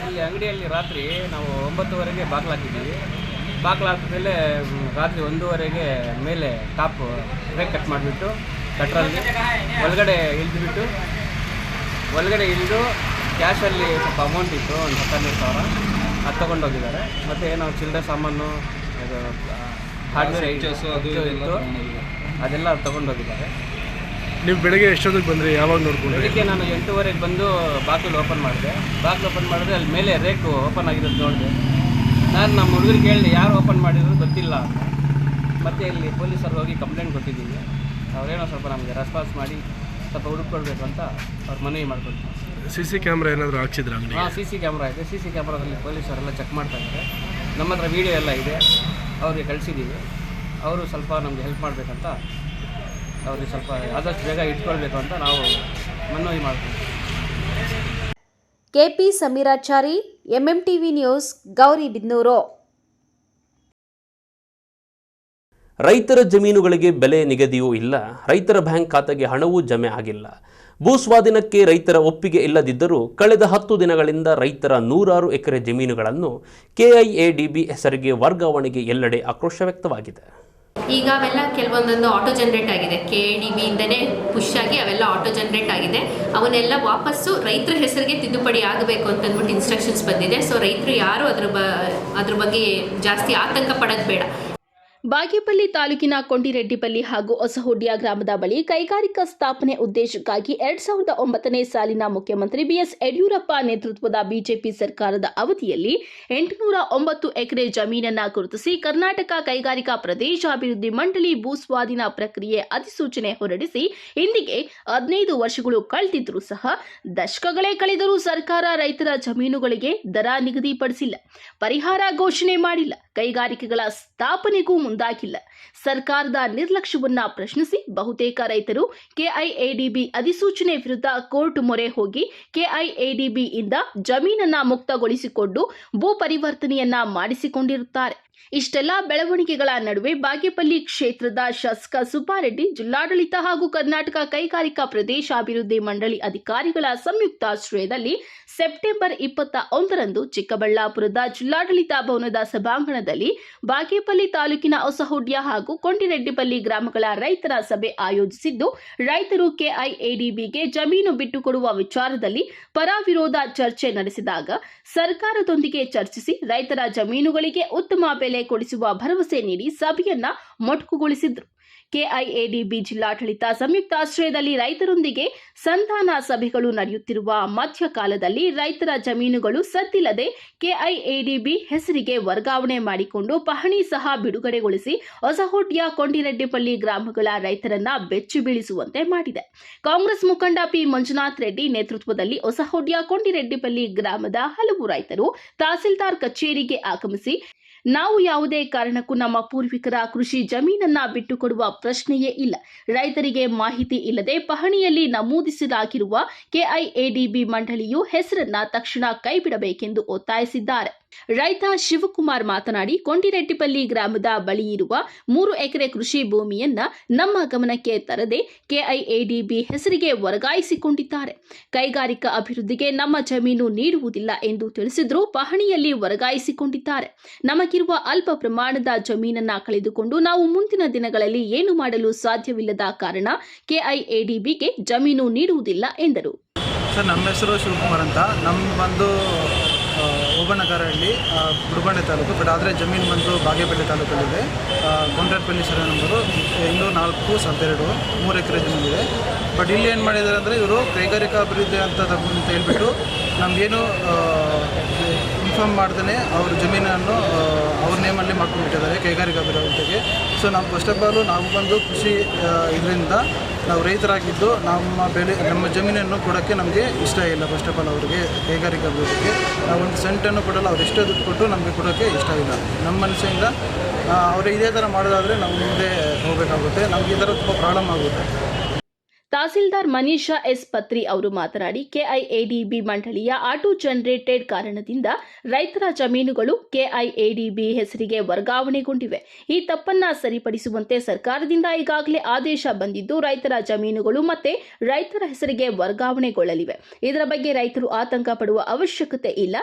ಇಲ್ಲಿ ಅಂಗಡಿಯಲ್ಲಿ ರಾತ್ರಿ ನಾವು 9:30ಗೆ ಬಾಗಿಲು ಹಾಕಿದ್ದೀವಿ. ಬಾಗಿಲು ಹಾಕಿದ್ಮೇಲೆ ರಾತ್ರಿ 1:30ಗೆ ಮೇಲೆ ಟಾಪ್ ಬ್ರೇಕ್ ಕಟ್ ಮಾಡಿಬಿಟ್ಟು ಕಟ್ರಲ್ಲಿ ಒಳಗಡೆ ಇಳಿದು ಕ್ಯಾಶಲ್ಲಿ ಸ್ವಲ್ಪ ಅಮೌಂಟ್ ಇತ್ತು, ಒಂದು 17,000 ಅದು ತೊಗೊಂಡೋಗಿದ್ದಾರೆ. ಮತ್ತು ಏನೋ ಚಿಲ್ಲರೆ ಸಾಮಾನು, ಅದು ಹಾರ್ಡ್ವೇರ್ ಇತ್ತು, ಅದೆಲ್ಲ ತೊಗೊಂಡೋಗಿದ್ದಾರೆ. ನೀವು ಬೆಳಗ್ಗೆ ಎಷ್ಟೊತ್ತಿಗೆ ಬಂದ್ರಿ? ಯಾವಾಗ ನೋಡ್ಕೊಂಡು? ಬೆಳಿಗ್ಗೆ ನಾನು 8:30ಗೆ ಬಂದು ಬಾಗಿಲು ಓಪನ್ ಮಾಡಿದೆ. ಅಲ್ಲಿ ಮೇಲೆ ರೇಕು ಓಪನ್ ಆಗಿರೋದು ನೋಡಿದೆ. ನಾನು ನಮ್ಮ ಹುಡುಗರಿಗೆ ಹೇಳಿದೆ, ಯಾರು ಓಪನ್ ಮಾಡಿದ್ರು ಗೊತ್ತಿಲ್ಲ ಅಂತ. ಮತ್ತು ಇಲ್ಲಿ ಪೊಲೀಸರು ಹೋಗಿ ಕಂಪ್ಲೇಂಟ್ ಕೊಟ್ಟಿದ್ದೀವಿ. ಅವರೇನೋ ಸ್ವಲ್ಪ ನಮಗೆ ರೆಸ್ಪಾನ್ಸ್ ಮಾಡಿ ಸ್ವಲ್ಪ ಹುಡುಕೊಳ್ಬೇಕು ಅಂತ ಅವ್ರು ಮನವಿ ಮಾಡ್ಕೊಳ್ತೀವಿ. CC ಕ್ಯಾಮ್ರಾ ಏನಾದರೂ ಹಾಕ್ಸಿದ್ರೆ ಅಂಗಡಿ? ಹಾಂ, CC ಕ್ಯಾಮ್ರಾ ಇದೆ. CC ಕ್ಯಾಮ್ರಾದಲ್ಲಿ ಪೊಲೀಸರೆಲ್ಲ ಚೆಕ್ ಮಾಡ್ತಾ ಇದ್ದಾರೆ. ನಮ್ಮ ಹತ್ರ ವೀಡಿಯೋ ಎಲ್ಲ ಇದೆ, ಅವ್ರಿಗೆ ಕಳಿಸಿದ್ದೀವಿ. ಅವರು ಸ್ವಲ್ಪ ನಮಗೆ ಹೆಲ್ಪ್ ಮಾಡಬೇಕಂತ, ಅವ್ರಿಗೆ ಸ್ವಲ್ಪ ಆದಷ್ಟು ಬೇಗ ಇಟ್ಕೊಳ್ಬೇಕು ಅಂತ ನಾವು ಮನವಿ ಮಾಡ್ತೀವಿ. KP Sameerachari, MMTV news, Gauribidanur. ರೈತರ ಜಮೀನುಗಳಿಗೆ ಬೆಲೆ ನಿಗದಿಯೂ ಇಲ್ಲ, ರೈತರ ಬ್ಯಾಂಕ್ ಖಾತೆಗೆ ಹಣವೂ ಜಮೆ ಆಗಿಲ್ಲ. ಭೂಸ್ವಾಧೀನಕ್ಕೆ ರೈತರ ಒಪ್ಪಿಗೆ ಇಲ್ಲದಿದ್ದರೂ ಕಳೆದ 10 ದಿನಗಳಿಂದ ರೈತರ 100 ಎಕರೆ ಜಮೀನುಗಳನ್ನು KIADB ಹೆಸರಿಗೆ ವರ್ಗಾವಣೆಗೆ ಎಲ್ಲೆಡೆ ಆಕ್ರೋಶ ವ್ಯಕ್ತವಾಗಿದೆ. ಈಗ ಅವೆಲ್ಲ ಕೆಲವೊಂದೊಂದು ಆಟೋ ಜನರೇಟ್ ಆಗಿದೆ, KDB ಇಂದನೇ ಪುಷ್ ಆಗಿ ಅವೆಲ್ಲ ಆಟೋ ಜನರೇಟ್ ಆಗಿದೆ. ಅವನ್ನೆಲ್ಲ ವಾಪಸ್ಸು ರೈತರ ಹೆಸರಿಗೆ ತಿದ್ದುಪಡಿ ಆಗಬೇಕು ಅಂತಂದ್ಬಿಟ್ಟು ಇನ್ಸ್ಟ್ರಕ್ಷನ್ಸ್ ಬಂದಿದೆ. ಸೊ ರೈತರು ಯಾರು ಅದ್ರ ಬಗ್ಗೆ ಜಾಸ್ತಿ ಆತಂಕ ಪಡೋದು ಬೇಡ. ಬಾಗೇಪಲ್ಲಿ ತಾಲೂಕಿನ ಕೊಂಡಿರೆಡ್ಡಿಪಲ್ಲಿ ಹಾಗೂ ಹೊಸಹುಡ್ಯ ಗ್ರಾಮದ ಬಳಿ ಕೈಗಾರಿಕಾ ಸ್ಥಾಪನೆ ಉದ್ದೇಶಕ್ಕಾಗಿ 2009ನೇ ಸಾಲಿನ ಮುಖ್ಯಮಂತ್ರಿ ಬಿಎಸ್ ಯಡಿಯೂರಪ್ಪ ನೇತೃತ್ವದ ಬಿಜೆಪಿ ಸರ್ಕಾರದ ಅವಧಿಯಲ್ಲಿ 809 ಎಕರೆ ಜಮೀನನ್ನ ಗುರುತಿಸಿ ಕರ್ನಾಟಕ ಕೈಗಾರಿಕಾ ಪ್ರದೇಶಾಭಿವೃದ್ಧಿ ಮಂಡಳಿ ಭೂಸ್ವಾಧೀನ ಪ್ರಕ್ರಿಯೆ ಅಧಿಸೂಚನೆ ಹೊರಡಿಸಿ ಇಂದಿಗೆ 15 ವರ್ಷಗಳು ಕಳೆದಿದ್ರೂ ಸಹ ದಶಕಗಳೇ ಕಳೆದರೂ ಸರ್ಕಾರ ರೈತರ ಜಮೀನುಗಳಿಗೆ ದರ ನಿಗದಿಪಡಿಸಿಲ್ಲ, ಪರಿಹಾರ ಘೋಷಣೆ ಮಾಡಿಲ್ಲ, ಕೈಗಾರಿಕೆಗಳ ಸ್ಥಾಪನೆಗೂ ಮುಂದಾಗಿಲ್ಲ. ಸರ್ಕಾರದ ನಿರ್ಲಕ್ಷ್ಯವನ್ನ ಪ್ರಶ್ನಿಸಿ ಬಹುತೇಕ ರೈತರು KIADB ಅಧಿಸೂಚನೆ ವಿರುದ್ಧ ಕೋರ್ಟ್ ಮೊರೆ ಹೋಗಿ KIADB ಇಂದ ಜಮೀನನ್ನ ಮುಕ್ತಗೊಳಿಸಿಕೊಂಡು ಭೂ ಪರಿವರ್ತನೆಯನ್ನ ಮಾಡಿಸಿಕೊಂಡಿರುತ್ತಾರೆ. ಇಷ್ಟೆಲ್ಲ ಬೆಳವಣಿಗೆಗಳ ನಡುವೆ ಬಾಗೇಪಲ್ಲಿ ಕ್ಷೇತ್ರದ ಶಾಸಕ ಸುಬ್ಬಾರೆಡ್ಡಿ ಜಿಲ್ಲಾಡಳಿತ ಹಾಗೂ ಕರ್ನಾಟಕ ಕೈಗಾರಿಕಾ ಪ್ರದೇಶಾಭಿವೃದ್ಧಿ ಮಂಡಳಿ ಅಧಿಕಾರಿಗಳ ಸಂಯುಕ್ತಾಶ್ರಯದಲ್ಲಿ ಸೆಪ್ಟೆಂಬರ್ 21ರಂದು ಚಿಕ್ಕಬಳ್ಳಾಪುರದ ಜಿಲ್ಲಾಡಳಿತ ಭವನದ ಸಭಾಂಗಣದಲ್ಲಿ ಬಾಗೇಪಲ್ಲಿ ತಾಲೂಕಿನ ಹೊಸಹುಡ್ಯ ಹಾಗೂ ಕೊಂಡಿರೆಡ್ಡಿಪಲ್ಲಿ ಗ್ರಾಮಗಳ ರೈತರ ಸಭೆ ಆಯೋಜಿಸಿದ್ದು, ರೈತರು KIADBಗೆ ಜಮೀನು ಬಿಟ್ಟುಕೊಡುವ ವಿಚಾರದಲ್ಲಿ ಪರ ವಿರೋಧ ಚರ್ಚೆ ನಡೆಸಿದಾಗ ಸರ್ಕಾರದೊಂದಿಗೆ ಚರ್ಚಿಸಿ ರೈತರ ಜಮೀನುಗಳಿಗೆ ಉತ್ತಮ ಬೆಲೆ ಕೊಡಿಸುವ ಭರವಸೆ ನೀಡಿ ಸಭೆಯನ್ನ ಮೊಟಕುಗೊಳಿಸಿದ್ರು. KIADB ಜಿಲ್ಲಾಡಳಿತ ಸಂಯುಕ್ತಾಶ್ರಯದಲ್ಲಿ ರೈತರೊಂದಿಗೆ ಸಂಧಾನ ಸಭೆಗಳು ನಡೆಯುತ್ತಿರುವ ಮಧ್ಯಕಾಲದಲ್ಲಿ ರೈತರ ಜಮೀನುಗಳು ಸದ್ದಿಲ್ಲದೆ KIADB ಹೆಸರಿಗೆ ವರ್ಗಾವಣೆ ಮಾಡಿಕೊಂಡು ಪಹಣಿ ಸಹ ಬಿಡುಗಡೆಗೊಳಿಸಿ ಹೊಸಹುಡ್ಯ ಕೊಂಡಿರೆಡ್ಡಿಪಲ್ಲಿ ಗ್ರಾಮಗಳ ರೈತರನ್ನ ಬೆಚ್ಚಿ ಬೀಳಿಸುವಂತೆ ಮಾಡಿದೆ. ಕಾಂಗ್ರೆಸ್ ಮುಖಂಡ P ಮಂಜುನಾಥ್ ರೆಡ್ಡಿ ನೇತೃತ್ವದಲ್ಲಿ ಹೊಸಹುಡ್ಯ ಕೊಂಡಿರೆಡ್ಡಿಪಲ್ಲಿ ಗ್ರಾಮದ ಹಲವು ರೈತರು ತಹಸೀಲ್ದಾರ್ ಕಚೇರಿಗೆ ಆಗಮಿಸಿ, ನಾವು ಯಾವುದೇ ಕಾರಣಕ್ಕೂ ನಮ್ಮ ಪೂರ್ವಿಕರ ಕೃಷಿ ಜಮೀನನ್ನ ಬಿಟ್ಟುಕೊಡುವ ಪ್ರಶ್ನೆಯೇ ಇಲ್ಲ, ರೈತರಿಗೆ ಮಾಹಿತಿ ಇಲ್ಲದೆ ಪಹಣಿಯಲ್ಲಿ ನಮೂದಿಸಲಾಗಿರುವ KIADB ಮಂಡಳಿಯು ಹೆಸರನ್ನ ತಕ್ಷಣ ಕೈಬಿಡಬೇಕೆಂದು ಒತ್ತಾಯಿಸಿದ್ದಾರೆ. ರೈತ ಶಿವಕುಮಾರ್ ಮಾತನಾಡಿ, ಕೊಂಡಿರೆಡ್ಡಿಪಲ್ಲಿ ಗ್ರಾಮದ ಬಳಿ ಇರುವ 3 ಎಕರೆ ಕೃಷಿ ಭೂಮಿಯನ್ನ ನಮ್ಮ ಗಮನಕ್ಕೆ ತರದೆ KIADB ಹೆಸರಿಗೆ ವರ್ಗಾಯಿಸಿಕೊಂಡಿದ್ದಾರೆ. ಕೈಗಾರಿಕಾ ಅಭಿವೃದ್ಧಿಗೆ ನಮ್ಮ ಜಮೀನು ನೀಡುವುದಿಲ್ಲ ಎಂದು ತಿಳಿಸಿದ್ರು. ಪಹಣಿಯಲ್ಲಿ ವರ್ಗಾಯಿಸಿಕೊಂಡಿದ್ದಾರೆ. ನಮಗಿರುವ ಅಲ್ಪ ಪ್ರಮಾಣದ ಜಮೀನನ್ನ ಕಳೆದುಕೊಂಡು ನಾವು ಮುಂದಿನ ದಿನಗಳಲ್ಲಿ ಏನು ಮಾಡಲು ಸಾಧ್ಯವಿಲ್ಲದ ಕಾರಣ KIADBಗೆ ಜಮೀನು ನೀಡುವುದಿಲ್ಲ ಎಂದರು. ಸರ್, ನಮ್ಮ ಹೆಸರು ಶಿವಕುಮಾರ್ ಅಂತ. ನಮ್ಮ ಬಂದು ಓಬನಗರಹಳ್ಳಿ ಗುಡುಬಂಡೆ ತಾಲೂಕು, ಬಟ್ ಆದರೆ ಜಮೀನು ಬಂದು ಬಾಗೇಪಲ್ಲಿ ತಾಲೂಕಲ್ಲಿದೆ. ಕೊಂಡಿರೆಡ್ಡಿಪಲ್ಲಿ ಸರ್ವೆ ನಂಬರು 204/2 3 ಎಕರೆ ಜಮೀನಿದೆ. ಬಟ್ ಇಲ್ಲಿ ಏನು ಮಾಡಿದ್ದಾರೆ ಅಂದರೆ, ಇವರು ಕೈಗಾರಿಕಾ ಅಭಿವೃದ್ಧಿ ಅಂತ ಹೇಳ್ಬಿಟ್ಟು ನಮಗೇನು ಇನ್ಫಾರ್ಮ್ ಮಾಡ್ದೇ ಅವ್ರ ಜಮೀನನ್ನು ಅವ್ರ ನೇಮಲ್ಲಿ ಮಾಡ್ಕೊಂಡ್ಬಿಟ್ಟಿದ್ದಾರೆ ಕೈಗಾರಿಕಾ ಅಭಿವೃದ್ಧಿಗೆ. ಸೊ ನಾವು ಫಸ್ಟ್ ಆಫ್ ಆಲು ನಾವು ಬಂದು ಕೃಷಿ ಇದರಿಂದ ನಾವು ರೈತರಾಗಿದ್ದು ನಮ್ಮ ಜಮೀನನ್ನು ಕೊಡೋಕ್ಕೆ ನಮಗೆ ಇಷ್ಟ ಇಲ್ಲ. ಫಸ್ಟ್ ಆಫ್ ಆಲ್ ಅವರಿಗೆ ಕೈಗಾರಿಕಾ ಅಭಿವೃದ್ಧಿಗೆ ನಾವು ಒಂದು ಸೆಂಟನ್ನು ಕೊಡಲ್ಲ, ಅವ್ರು ಎಷ್ಟೇ ದುಡ್ಡು ಕೊಟ್ಟು ನಮಗೆ ಕೊಡೋಕ್ಕೆ ಇಷ್ಟ ಇಲ್ಲ. ನಮ್ಮ ಮನಸ್ಸಿಂದ ಅವರು ಇದೇ ಥರ ಮಾಡೋದಾದರೆ ನಾವು ಮುಂದೆ ಹೋಗಬೇಕಾಗುತ್ತೆ. ನಮಗೆ ಈ ಥರ ತುಂಬ ಪ್ರಾಬ್ಲಮ್ ಆಗುತ್ತೆ. ತಹಸೀಲ್ದಾರ್ ಮನೀಷಾ ಎಸ್ ಪತ್ರಿ ಅವರು ಮಾತನಾಡಿ, KIADB ಮಂಡಳಿಯ ಆಟೋ ಜನರೇಟೆಡ್ ಕಾರಣದಿಂದ ರೈತರ ಜಮೀನುಗಳು KIADB ಹೆಸರಿಗೆ ವರ್ಗಾವಣೆಗೊಂಡಿವೆ. ಈ ತಪ್ಪನ್ನ ಸರಿಪಡಿಸುವಂತೆ ಸರ್ಕಾರದಿಂದ ಈಗಾಗಲೇ ಆದೇಶ ಬಂದಿದ್ದು, ರೈತರ ಜಮೀನುಗಳು ಮತ್ತೆ ರೈತರ ಹೆಸರಿಗೆ ವರ್ಗಾವಣೆಗೊಳ್ಳಲಿವೆ. ಇದರ ಬಗ್ಗೆ ರೈತರು ಆತಂಕ ಪಡುವ ಅವಶ್ಯಕತೆ ಇಲ್ಲ.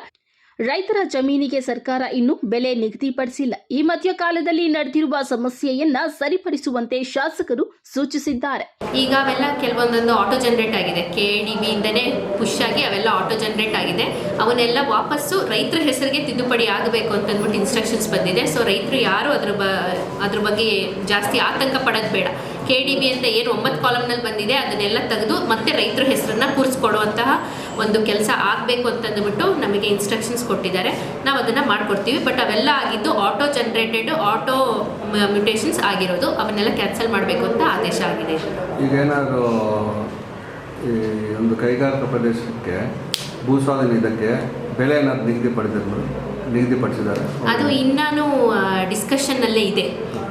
ರೈತರ ಜಮೀನಿಗೆ ಸರ್ಕಾರ ಇನ್ನೂ ಬೆಲೆ ನಿಗದಿಪಡಿಸಿಲ್ಲ. ಈ ಮಧ್ಯಕಾಲದಲ್ಲಿ ನಡೆದಿರುವ ಸಮಸ್ಯೆಯನ್ನ ಸರಿಪಡಿಸುವಂತೆ ಶಾಸಕರು ಸೂಚಿಸಿದ್ದಾರೆ. ಈಗ ಅವೆಲ್ಲ ಕೆಲವೊಂದೊಂದು ಆಟೋ ಜನರೇಟ್ ಆಗಿದೆ, KDB ಇಂದನೇ ಪುಷ್ ಆಗಿ ಅವೆಲ್ಲ ಆಟೋ ಜನರೇಟ್ ಆಗಿದೆ. ಅವನ್ನೆಲ್ಲ ವಾಪಸ್ಸು ರೈತರ ಹೆಸರಿಗೆ ತಿದ್ದುಪಡಿ ಆಗಬೇಕು ಅಂತಂದ್ಬಿಟ್ಟು ಇನ್ಸ್ಟ್ರಕ್ಷನ್ಸ್ ಬಂದಿದೆ. ಸೊ ರೈತರು ಯಾರು ಅದ್ರ ಬಗ್ಗೆ ಜಾಸ್ತಿ ಆತಂಕ ಪಡೋದು ಬೇಡ. KDB ಅಂತ ಏನು 9 ಕಾಲಮ್ನಲ್ಲಿ ಬಂದಿದೆ ಅದನ್ನೆಲ್ಲ ತೆಗೆದು ಮತ್ತೆ ರೈತರ ಹೆಸರನ್ನ ಕೂರಿಸ್ಕೊಡುವಂತಹ ಒಂದು ಕೆಲಸ ಆಗಬೇಕು ಅಂತಂದ್ಬಿಟ್ಟು ನಮಗೆ ಇನ್ಸ್ಟ್ರಕ್ಷನ್ಸ್ ಕೊಟ್ಟಿದ್ದಾರೆ. ನಾವು ಅದನ್ನು ಮಾಡಿಕೊಡ್ತೀವಿ. ಬಟ್ ಅವೆಲ್ಲ ಆಗಿದ್ದು ಆಟೋ ಜನರೇಟೆಡ್, ಆಟೋ ಮ್ಯೂಟೇಷನ್ಸ್ ಆಗಿರೋದು, ಅವನ್ನೆಲ್ಲ ಕ್ಯಾನ್ಸಲ್ ಮಾಡಬೇಕು ಅಂತ ಆದೇಶ ಆಗಿದೆ. ಈಗೇನಾದರೂ ಈ ಒಂದು ಕೈಗಾರಿಕಾ ಪ್ರದೇಶಕ್ಕೆ ಭೂಸ್ವಾಧೀನ ಇದಕ್ಕೆ ಬೆಲೆ ಏನಾದ್ರು ನಿಗದಿಪಡಿಸಿದ್ದಾರೆ? ಅದು ಇನ್ನೂ ಡಿಸ್ಕಷನ್ನಲ್ಲೇ ಇದೆ.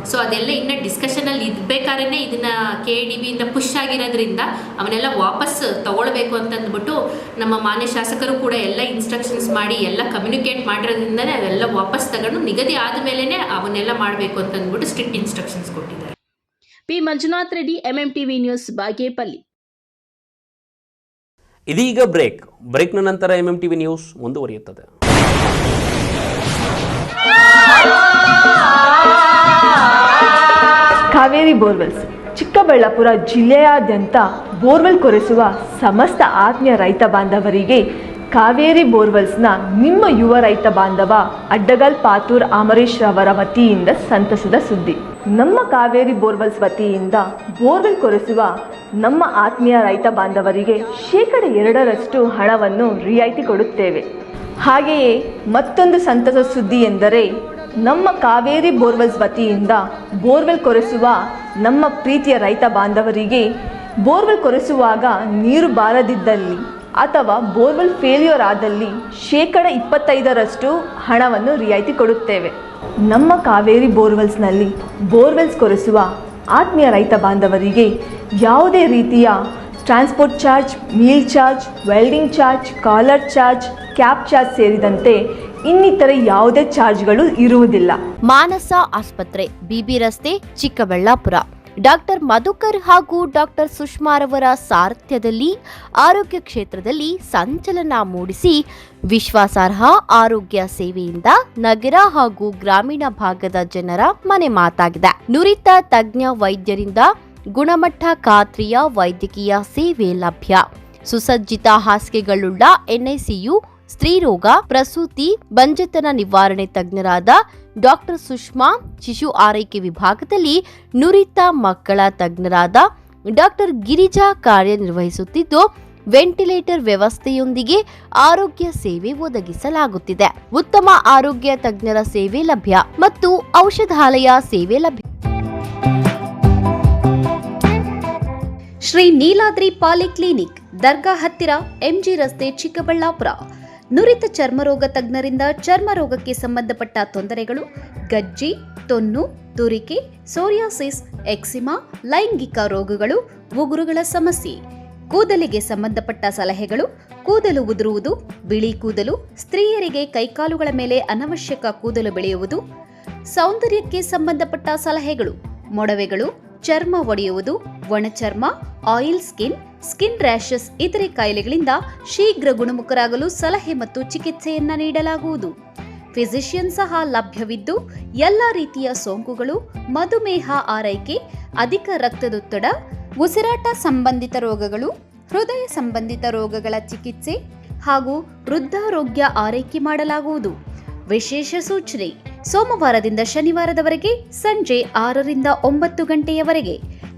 ಸೊ ಅದೆಲ್ಲ ಇನ್ನು ಡಿಸ್ಕಷನಲ್ಲಿ ಇರಬೇಕಾದ್ರೆ ಇದನ್ನು KDB ಇಂದ ಪುಷ್ ಆಗಿರೋದ್ರಿಂದ ಅವನ್ನೆಲ್ಲ ವಾಪಸ್ ತಗೊಳ್ಬೇಕು ಅಂತಂದ್ಬಿಟ್ಟು ನಮ್ಮ ಮಾನ್ಯ ಶಾಸಕರು ಕೂಡ ಎಲ್ಲ ಇನ್ಸ್ಟ್ರಕ್ಷನ್ಸ್ ಮಾಡಿ ಎಲ್ಲ ಕಮ್ಯುನಿಕೇಟ್ ಮಾಡಿರೋದ್ರಿಂದನೇ ಅವೆಲ್ಲ ವಾಪಸ್ ತಗೊಂಡು ನಿಗದಿ ಆದಮೇಲೆ ಅವನ್ನೆಲ್ಲ ಮಾಡಬೇಕು ಅಂತಂದ್ಬಿಟ್ಟು ಸ್ಟ್ರಿಕ್ಟ್ ಇನ್ಸ್ಟ್ರಕ್ಷನ್ಸ್ ಕೊಟ್ಟಿದ್ದಾರೆ. P Manjunath Reddy, MMTV news, Bagepalli. ಇದೀಗ ಬ್ರೇಕ್ನ ನಂತರ MMTV ನ್ಯೂಸ್ ಮುಂದುವರಿಯುತ್ತದೆ. ಕಾವೇರಿ ಬೋರ್ವೆಲ್ಸ್ ಚಿಕ್ಕಬಳ್ಳಾಪುರ ಜಿಲ್ಲೆಯಾದ್ಯಂತ ಬೋರ್ವೆಲ್ ಕೊರೆಸುವ ಸಮಸ್ತ ಆತ್ಮೀಯ ರೈತ ಬಾಂಧವರಿಗೆ ಕಾವೇರಿ ಬೋರ್ವೆಲ್ಸ್ನ ನಿಮ್ಮ ಯುವ ರೈತ ಬಾಂಧವ ಅಡ್ಡಗಲ್ ಪಾತೂರ್ ಅಮರೀಶ್ ರವರ ವತಿಯಿಂದ ಸಂತಸದ ಸುದ್ದಿ. ನಮ್ಮ ಕಾವೇರಿ ಬೋರ್ವೆಲ್ಸ್ ವತಿಯಿಂದ ಬೋರ್ವೆಲ್ ಕೊರೆಸುವ ನಮ್ಮ ಆತ್ಮೀಯ ರೈತ ಬಾಂಧವರಿಗೆ 2% ಹಣವನ್ನು ರಿಯಾಯಿತಿ ಕೊಡುತ್ತೇವೆ. ಹಾಗೆಯೇ ಮತ್ತೊಂದು ಸಂತಸ ಸುದ್ದಿ ಎಂದರೆ ನಮ್ಮ ಕಾವೇರಿ ಬೋರ್ವೆಲ್ಸ್ ವತಿಯಿಂದ ಬೋರ್ವೆಲ್ ಕೊರೆಸುವ ನಮ್ಮ ಪ್ರೀತಿಯ ರೈತ ಬಾಂಧವರಿಗೆ ಬೋರ್ವೆಲ್ ಕೊರೆಸುವಾಗ ನೀರು ಬಾರದಿದ್ದಲ್ಲಿ ಅಥವಾ ಬೋರ್ವೆಲ್ ಫೇಲ್ಯೂರ್ ಆದಲ್ಲಿ 25% ಹಣವನ್ನು ರಿಯಾಯಿತಿ ಕೊಡುತ್ತೇವೆ. ನಮ್ಮ ಕಾವೇರಿ ಬೋರ್ವೆಲ್ಸ್ನಲ್ಲಿ ಬೋರ್ವೆಲ್ಸ್ ಕೊರೆಸುವ ಆತ್ಮೀಯ ರೈತ ಬಾಂಧವರಿಗೆ ಯಾವುದೇ ರೀತಿಯ transport charge, meal charge, welding charge, collar charge, cab charge ಸೇರಿದಂತೆ ಇನ್ನಿತರೆ ಯಾವುದೇ ಚಾರ್ಜ್ಗಳು ಇರುವುದಿಲ್ಲ. ಮಾನಸ ಆಸ್ಪತ್ರೆ, ಬಿಬಿ ರಸ್ತೆ, ಚಿಕ್ಕಬಳ್ಳಾಪುರ. ಡಾಕ್ಟರ್ ಮಧುಕರ್ ಹಾಗೂ ಡಾಕ್ಟರ್ ಸುಷ್ಮಾರವರ ಸಾರಥ್ಯದಲ್ಲಿ ಆರೋಗ್ಯ ಕ್ಷೇತ್ರದಲ್ಲಿ ಸಂಚಲನ ಮೂಡಿಸಿ ವಿಶ್ವಾಸಾರ್ಹ ಆರೋಗ್ಯ ಸೇವೆಯಿಂದ ನಗರ ಹಾಗೂ ಗ್ರಾಮೀಣ ಭಾಗದ ಜನರ ಮನೆ ಮಾತಾಗಿದೆ. ನುರಿತ ತಜ್ಞ ವೈದ್ಯರಿಂದ ಗುಣಮಟ್ಟ ಖಾತ್ರಿಯ ವೈದ್ಯಕೀಯ ಸೇವೆ ಲಭ್ಯ. ಸುಸಜ್ಜಿತ ಹಾಸಿಗೆಗಳುಳ್ಳ ಎನ್ಐಸಿಯು, ಸ್ತ್ರೀರೋಗ, ಪ್ರಸೂತಿ, ಬಂಜೆತನ ನಿವಾರಣೆ ತಜ್ಞರಾದ ಡಾಕ್ಟರ್ ಸುಷ್ಮಾ, ಶಿಶು ಆರೈಕೆ ವಿಭಾಗದಲ್ಲಿ ನುರಿತ ಮಕ್ಕಳ ತಜ್ಞರಾದ ಡಾಕ್ಟರ್ ಗಿರಿಜಾ ಕಾರ್ಯನಿರ್ವಹಿಸುತ್ತಿದ್ದು, ವೆಂಟಿಲೇಟರ್ ವ್ಯವಸ್ಥೆಯೊಂದಿಗೆ ಆರೋಗ್ಯ ಸೇವೆ ಒದಗಿಸಲಾಗುತ್ತಿದೆ. ಉತ್ತಮ ಆರೋಗ್ಯ ತಜ್ಞರ ಸೇವೆ ಲಭ್ಯ ಮತ್ತು ಔಷಧಾಲಯ ಸೇವೆ ಲಭ್ಯ. ಶ್ರೀ ನೀಲಾದ್ರಿ ಪಾಲಿಕ್ಲಿನಿಕ್, ದರ್ಗಾ ಹತ್ತಿರ, ಎಂಜಿ ರಸ್ತೆ, ಚಿಕ್ಕಬಳ್ಳಾಪುರ. ನುರಿತ ಚರ್ಮರೋಗ ತಜ್ಞರಿಂದ ಚರ್ಮರೋಗಕ್ಕೆ ಸಂಬಂಧಪಟ್ಟ ತೊಂದರೆಗಳು, ಗಜ್ಜಿ, ತೊನ್ನು, ತುರಿಕೆ, ಸೋರಿಯಾಸಿಸ್, ಎಕ್ಸಿಮಾ, ಲೈಂಗಿಕ ರೋಗಗಳು, ಉಗುರುಗಳ ಸಮಸ್ಯೆ, ಕೂದಲಿಗೆ ಸಂಬಂಧಪಟ್ಟ ಸಲಹೆಗಳು, ಕೂದಲು ಉದುರುವುದು, ಬಿಳಿ ಕೂದಲು, ಸ್ತ್ರೀಯರಿಗೆ ಕೈಕಾಲುಗಳ ಮೇಲೆ ಅನವಶ್ಯಕ ಕೂದಲು ಬೆಳೆಯುವುದು, ಸೌಂದರ್ಯಕ್ಕೆ ಸಂಬಂಧಪಟ್ಟ ಸಲಹೆಗಳು, ಮೊಡವೆಗಳು, ಚರ್ಮ ಒಡೆಯುವುದು, ಒಣಚರ್ಮ, ಆಯಿಲ್ ಸ್ಕಿನ್, ಸ್ಕಿನ್ ರ್ಯಾಷಸ್ ಇತರೆ ಕಾಯಿಲೆಗಳಿಂದ ಶೀಘ್ರ ಗುಣಮುಖರಾಗಲು ಸಲಹೆ ಮತ್ತು ಚಿಕಿತ್ಸೆಯನ್ನ ನೀಡಲಾಗುವುದು. ಫಿಸಿಷಿಯನ್ ಸಹ ಲಭ್ಯವಿದ್ದು ಎಲ್ಲ ರೀತಿಯ ಸೋಂಕುಗಳು, ಮಧುಮೇಹ ಆರೈಕೆ, ಅಧಿಕ ರಕ್ತದೊತ್ತಡ, ಉಸಿರಾಟ ಸಂಬಂಧಿತ ರೋಗಗಳು, ಹೃದಯ ಸಂಬಂಧಿತ ರೋಗಗಳ ಚಿಕಿತ್ಸೆ ಹಾಗೂ ವೃದ್ಧಾರೋಗ್ಯ ಆರೈಕೆ ಮಾಡಲಾಗುವುದು. ವಿಶೇಷ ಸೂಚನೆ: ಸೋಮವಾರದಿಂದ ಶನಿವಾರದವರೆಗೆ ಸಂಜೆ 6ರಿಂದ 9 ಗಂಟೆಯವರೆಗೆ.